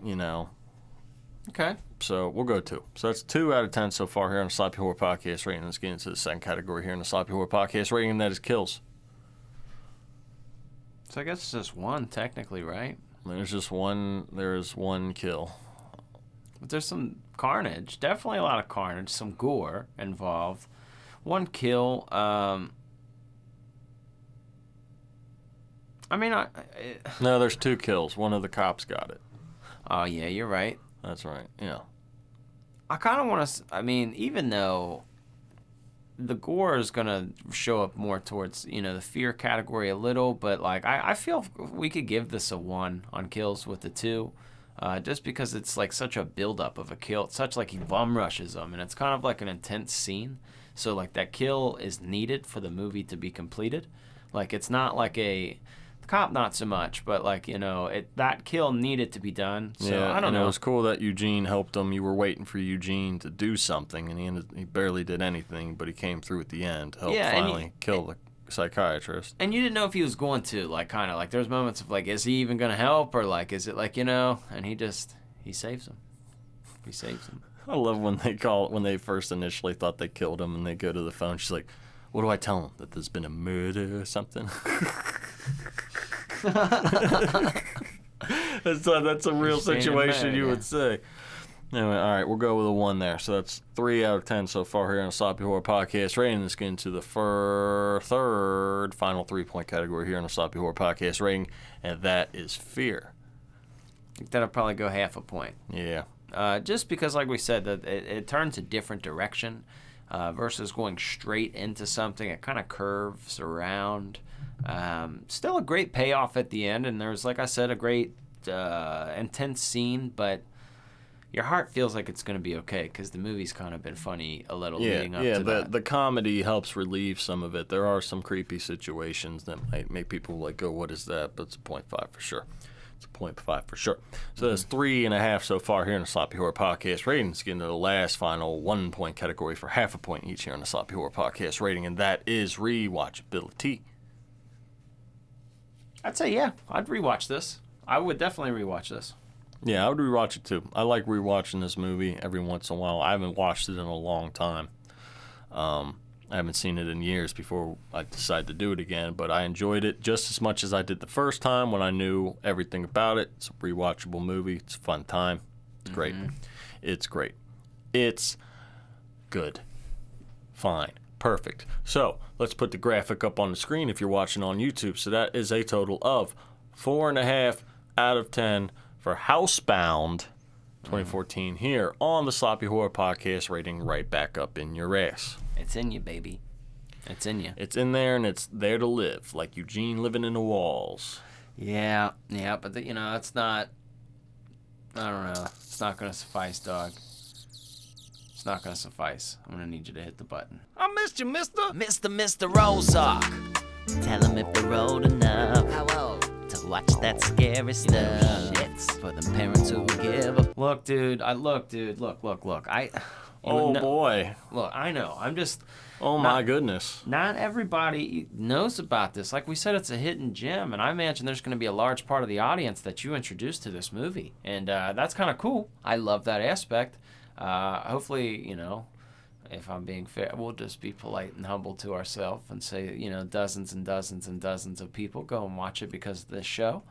Okay. So we'll go 2. So that's 2 out of 10 so far here on the Sloppy Horror Podcast rating. Let's get into the second category here in the Sloppy Horror Podcast rating, and that is kills. So I guess it's just 1 technically, right? There's just one. There is 1 kill. But there's some carnage. Definitely a lot of carnage. Some gore involved. 1 kill. No, there's 2 kills. One of the cops got it. Oh yeah, you're right. That's right. Yeah. I kind of want to. Even though the gore is gonna show up more towards the fear category a little, but like I feel we could give this a 1 on kills with the 2, just because it's like such a buildup of a kill. It's such like he bum rushes them, and it's kind of like an intense scene. So like that kill is needed for the movie to be completed. Like it's not like the cop, not so much, but like that kill needed to be done. So yeah, I don't know. It was cool that Eugene helped him. You were waiting for Eugene to do something, and he barely did anything, but he came through at the end to help finally kill the psychiatrist. And you didn't know if he was going to, like, kind of like there's moments of like, is he even gonna help, or like is it like and he saves him. He saves him. I love when they first initially thought they killed him, and they go to the phone. She's like, "What do I tell him? That there's been a murder or something?" That's a real situation you would say. Anyway, all right, we'll go with a 1 there. So that's 3 out of 10 so far here on the Sloppy Horror Podcast rating. Let's get into the third, final 3-point category here on the Sloppy Horror Podcast rating, and that is fear. I think that'll probably go half a point. Yeah. Just because, like we said, that it turns a different direction versus going straight into something. It kind of curves around. Still a great payoff at the end, and there's, like I said, a great intense scene, but your heart feels like it's going to be okay because the movie's kind of been funny a little leading up to that. The comedy helps relieve some of it. There are some creepy situations that might make people like go, what is that? But it's a 0.5 for sure. It's a 0.5 for sure. So that's 3.5 so far here in the Sloppy Horror Podcast rating. Let's get into the last final 1-point category for half a point each here on the Sloppy Horror Podcast rating, and that is rewatchability. I'd say, yeah, I'd rewatch this. I would definitely rewatch this. Yeah, I would rewatch it too. I like rewatching this movie every once in a while. I haven't watched it in a long time. I haven't seen it in years before I decided to do it again, but I enjoyed it just as much as I did the first time when I knew everything about it. It's a rewatchable movie. It's a fun time. It's great. It's great. It's good. Fine. Perfect. So let's put the graphic up on the screen if you're watching on YouTube. So that is a total of 4.5 out of 10 for Housebound 2014 here on the Sloppy Horror Podcast rating right back up in your ass. It's in you, baby. It's in you. It's in there, and it's there to live, like Eugene living in the walls. Yeah, but it's not, I don't know. It's not going to suffice, dog. It's not going to suffice. I'm going to need you to hit the button. I missed you, mister. Mr. Ozark. Tell him if they're old enough. How old? To watch that scary stuff. It's for the parents who will give up. Look, dude. Look. Boy. Look, I know. I'm just... Oh, my goodness. Not everybody knows about this. Like we said, it's a hidden gem, and I imagine there's going to be a large part of the audience that you introduced to this movie. And that's kind of cool. I love that aspect. Hopefully, if I'm being fair, we'll just be polite and humble to ourselves and say, dozens and dozens and dozens of people go and watch it because of this show.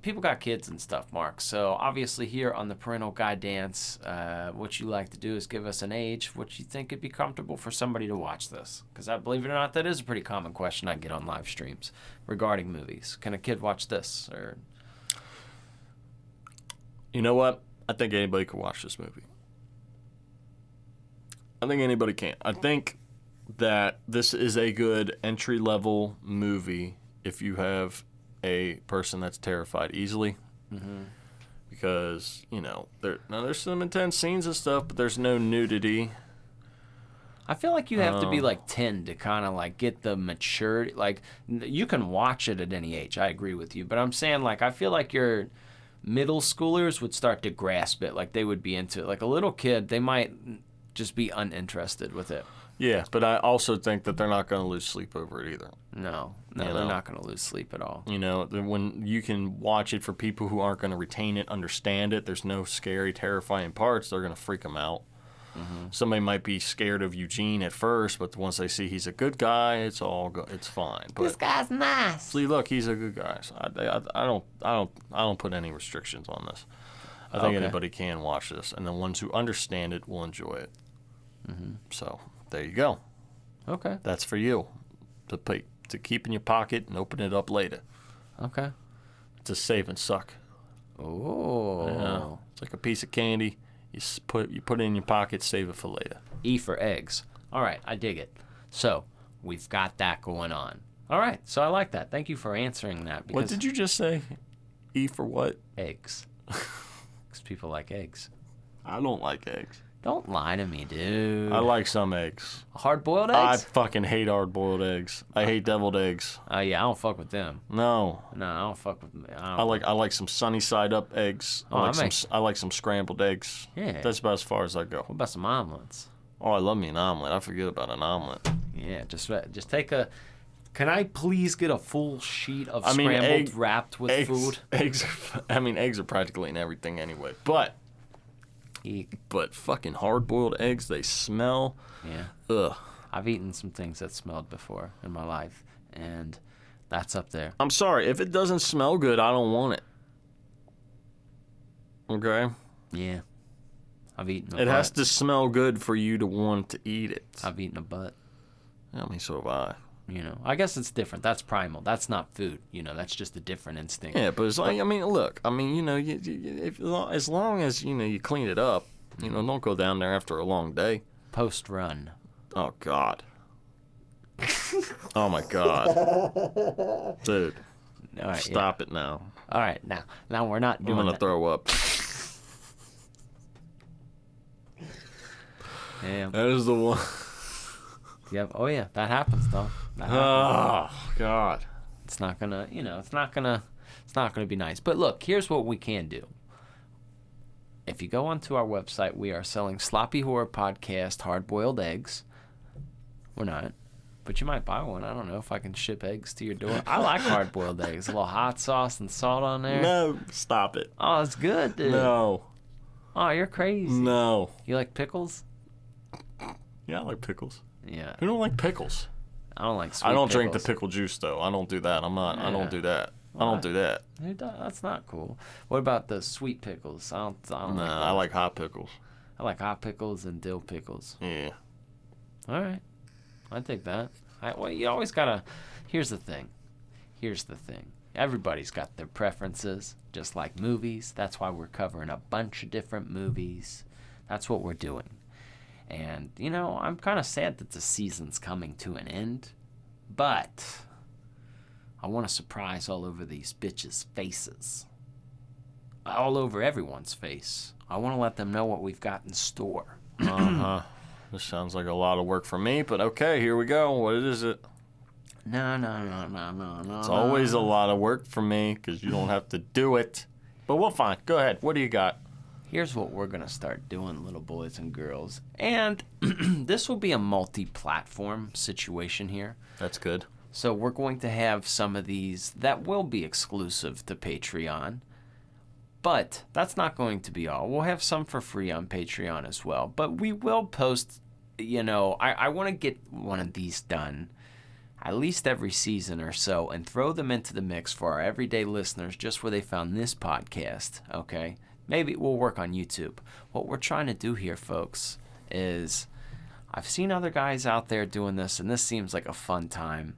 people got kids and stuff, Mark. So obviously here on the Parental Guidance, what you like to do is give us an age, what you think would be comfortable for somebody to watch this. Because I believe it or not, that is a pretty common question I get on live streams regarding movies. Can a kid watch this? Or You know what? I think anybody could watch this movie. I think anybody can. I think that this is a good entry-level movie if you have a person that's terrified easily. Mm-hmm. Because, there's some intense scenes and stuff, but there's no nudity. I feel like you have to be like 10 to kind of like get the maturity. Like, you can watch it at any age. I agree with you. But I'm saying, like, I feel like your middle schoolers would start to grasp it. Like, they would be into it. Like, a little kid, they might just be uninterested with it. Yeah, but I also think that they're not going to lose sleep over it either. No, they're not going to lose sleep at all. When you can watch it for people who aren't going to retain it, understand it, there's no scary, terrifying parts, they're going to freak them out. Mm-hmm. Somebody might be scared of Eugene at first, but once they see he's a good guy, it's fine. But this guy's nice. See, look, he's a good guy. So I don't put any restrictions on this. I think anybody can watch this, and the ones who understand it will enjoy it. Mm-hmm. So there you go. Okay. That's for you to keep in your pocket and open it up later. Okay. It's a save and suck. Oh. Yeah. It's like a piece of candy. You put it in your pocket, save it for later. E for eggs. All right, I dig it. So we've got that going on. All right, so I like that. Thank you for answering that. What did you just say? E for what? Eggs. Because people like eggs. I don't like eggs. Don't lie to me, dude. I like some eggs. Hard-boiled I eggs? fucking hate hard-boiled eggs. I hate deviled eggs. Yeah, I don't fuck with them. No. No, I don't fuck with them. I like some sunny side up eggs. I like some scrambled eggs. Yeah. That's about as far as I go. What about some omelets? Oh, I love me an omelet. I forget about an omelet. Yeah, just take a. Can I please get a full sheet of scrambled wrapped with food? Eggs are practically in everything anyway. But fucking hard-boiled eggs, they smell. Yeah. Ugh. I've eaten some things that smelled before in my life, and that's up there. I'm sorry. If it doesn't smell good, I don't want it. Okay? Yeah. I've eaten a butt. It has to butt. smell good for you to want to eat it. I've eaten a butt. So have I. I guess it's different. That's primal. That's not food. That's just a different instinct. Yeah, but it's like, look, as long as, you clean it up, don't go down there after a long day. Post-run. Oh, God. Oh, my God. Dude. All right, Stop it now. All right, now we're not doing I'm going to throw up. Yeah. That is the one. Yep. Oh, yeah, that happens, though. Oh, God. It's not gonna, it's not gonna be nice. But look, here's what we can do. If you go onto our website, we are selling Sloppy Horror Podcast hard-boiled eggs. We're not, but you might buy one. I don't know if I can ship eggs to your door. I like hard-boiled eggs. A little hot sauce and salt on there. No, stop it. Oh, it's good, dude. No. Oh, you're crazy. No. You like pickles? Yeah, I like pickles. Yeah. Who don't like pickles? I don't like sweet I don't pickles. drink the pickle juice, though. I don't do that. I don't do that. I don't do that. That's not cool. What about the sweet pickles? I don't like those. I like hot pickles. I like hot pickles and dill pickles. Yeah. All right. I think that. Well, you always gotta. Here's the thing. Everybody's got their preferences, just like movies. That's why we're covering a bunch of different movies. That's what we're doing. And, I'm kind of sad that the season's coming to an end. But I want a surprise all over these bitches' faces. All over everyone's face. I want to let them know what we've got in store. Uh-huh. This sounds like a lot of work for me, but okay, here we go. What is it? No. It's always a lot of work for me because you don't have to do it. But we'll find. Go ahead. What do you got? Here's what we're going to start doing, little boys and girls. And this will be a multi-platform situation here. That's good. So we're going to have some of these that will be exclusive to Patreon. But that's not going to be all. We'll have some for free on Patreon as well. But we will post, I want to get one of these done. at least every season or so and throw them into the mix for our everyday listeners just where they found this podcast, okay? Maybe we'll work on YouTube. What we're trying to do here, folks, is I've seen other guys out there doing this, and this seems like a fun time.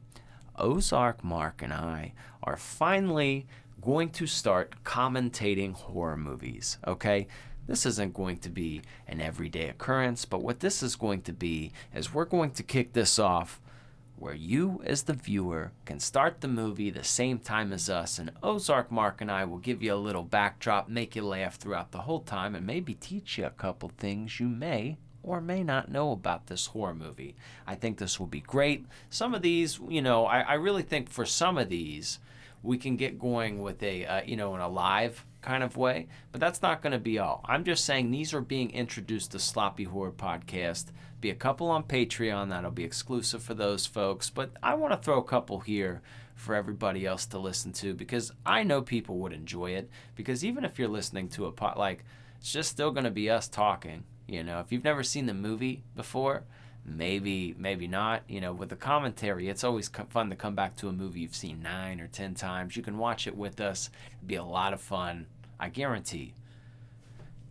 Ozark Mark and I are finally going to start commentating horror movies, okay? This isn't going to be an everyday occurrence, but what this is going to be is we're going to kick this off where you, as the viewer, can start the movie the same time as us, and Ozark Mark and I will give you a little backdrop, make you laugh throughout the whole time, and maybe teach you a couple things you may or may not know about this horror movie. I think this will be great. Some of these, I really think for some of these, we can get going with in a live kind of way, but that's not going to be all. I'm just saying these are being introduced to Sloppy Horror Podcast. Be a couple on Patreon that'll be exclusive for those folks, but I want to throw a couple here for everybody else to listen to because I know people would enjoy it. Because even if you're listening to it's just still going to be us talking. If you've never seen the movie before, maybe not. With the commentary, it's always fun to come back to a movie you've seen 9 or 10 times. You can watch it with us. It'd be a lot of fun. I guarantee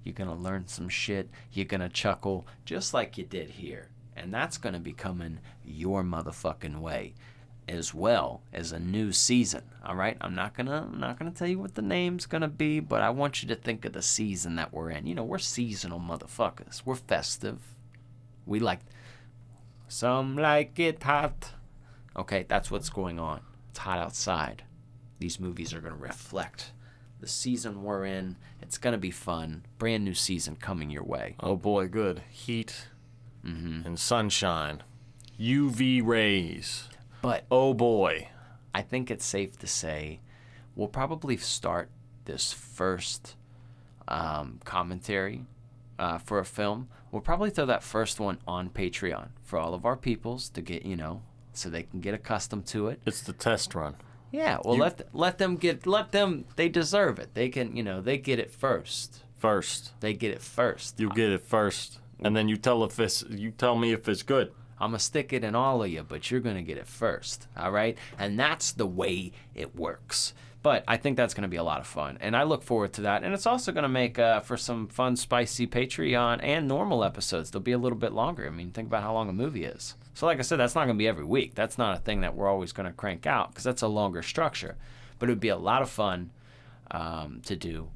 you're going to learn some shit. You're going to chuckle just like you did here. And that's going to be coming your motherfucking way as well as a new season. All right? I'm not going to tell you what the name's going to be, but I want you to think of the season that we're in. We're seasonal motherfuckers. We're festive. We like some like it hot. Okay, that's what's going on. It's hot outside. These movies are going to reflect the season we're in. It's going to be fun. Brand new season coming your way. Oh boy, good. Heat and sunshine. UV rays. But oh boy. I think it's safe to say we'll probably start this first commentary for a film. We'll probably throw that first one on Patreon for all of our peoples to get, so they can get accustomed to it. It's the test run. Yeah, well, let them, they deserve it. They can, they get it first. They get it first. You get it first, and then you tell me if it's good. I'm going to stick it in all of you, but you're going to get it first, all right? And that's the way it works. But I think that's going to be a lot of fun, and I look forward to that. And it's also going to make for some fun, spicy Patreon and normal episodes. They'll be a little bit longer. I mean, think about how long a movie is. So like I said, that's not going to be every week. That's not a thing that we're always going to crank out because that's a longer structure. But it would be a lot of fun to do.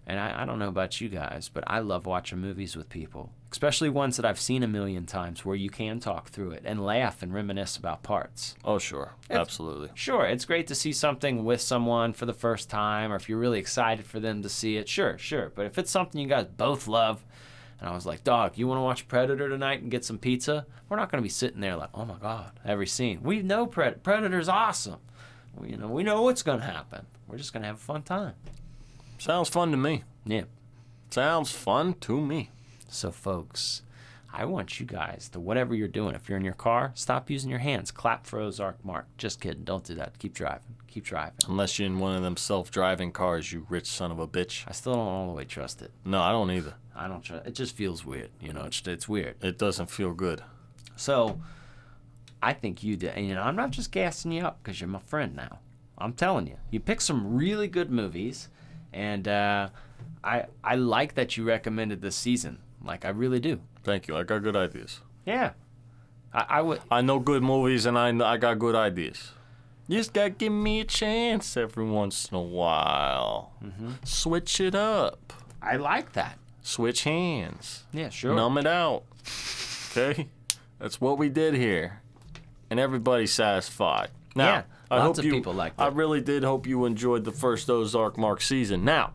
And I don't know about you guys, but I love watching movies with people, especially ones that I've seen a million times where you can talk through it and laugh and reminisce about parts. Oh, sure. Absolutely. Sure. It's great to see something with someone for the first time, or if you're really excited for them to see it. Sure. But if it's something you guys both love, and I was like, dog, you want to watch Predator tonight and get some pizza? We're not going to be sitting there like, oh my God, every scene. We know Predator's awesome. We know what's going to happen. We're just going to have a fun time. Sounds fun to me. Yeah. Sounds fun to me. So, folks, I want you guys to, whatever you're doing, if you're in your car, stop using your hands. Clap for Ozark Mark. Just kidding. Don't do that. Keep driving. Unless you're in one of them self-driving cars, you rich son of a bitch. I still don't all the way trust it. No, I don't either. I don't trust it. It just feels weird. It's weird. It doesn't feel good. So, I think you did. And, I'm not just gassing you up because you're my friend now. I'm telling you. You picked some really good movies. And I like that you recommended this season. Like, I really do. Thank you. I got good ideas. Yeah. I know good movies, and I got good ideas. You just got to give me a chance every once in a while. Mm-hmm. Switch it up. I like that. Switch hands. Yeah, sure. Numb it out. Okay? That's what we did here. And everybody's satisfied. Now, yeah. Lots of people like that. I really did hope you enjoyed the first Ozark Mark season. Now,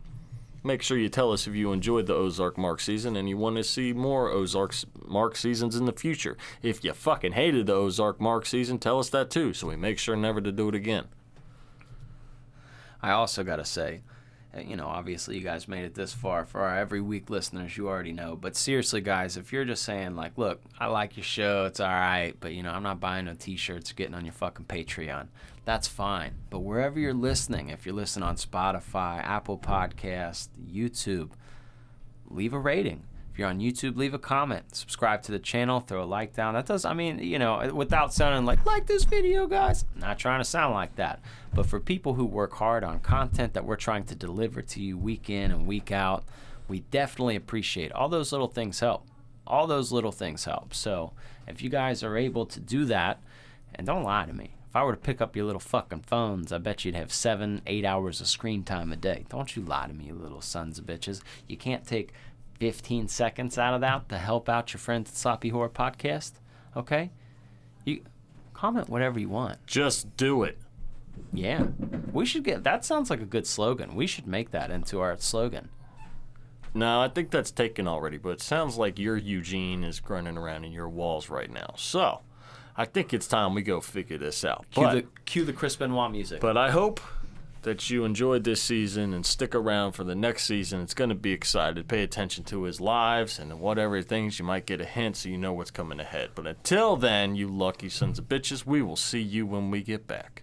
make sure you tell us if you enjoyed the Ozark Mark season and you want to see more Ozark Mark seasons in the future. If you fucking hated the Ozark Mark season, tell us that too, so we make sure never to do it again. I also got to say, obviously you guys made it this far. For our every week listeners, you already know. But seriously, guys, if you're just saying, like, look, I like your show, it's all right, but, I'm not buying no T-shirts or getting on your fucking Patreon, that's fine. But wherever you're listening, if you're listening on Spotify, Apple Podcast, YouTube, leave a rating. If If you're on YouTube, leave a comment, subscribe to the channel, throw a like down. That does, I mean, you know, without sounding like this video, guys. I'm not trying to sound like that. But for people who work hard on content that we're trying to deliver to you week in and week out, we definitely appreciate all those little things help. All those little things help. So if you guys are able to do that, and don't lie to me. If I were to pick up your little fucking phones, I bet you'd have 7-8 hours of screen time a day. Don't you lie to me, you little sons of bitches. You can't take 15 seconds out of that to help out your friends at Sloppy Horror Podcast, okay? You comment whatever you want. Just do it. Yeah. We should get, that sounds like a good slogan. We should make that into our slogan. No, I think that's taken already, but it sounds like your Eugene is grunting around in your walls right now. So, I think it's time we go figure this out. Cue the Chris Benoit music. But I hope that you enjoyed this season and stick around for the next season. It's going to be exciting. Pay attention to his lives and whatever things. You might get a hint so you know what's coming ahead. But until then, you lucky sons of bitches, we will see you when we get back.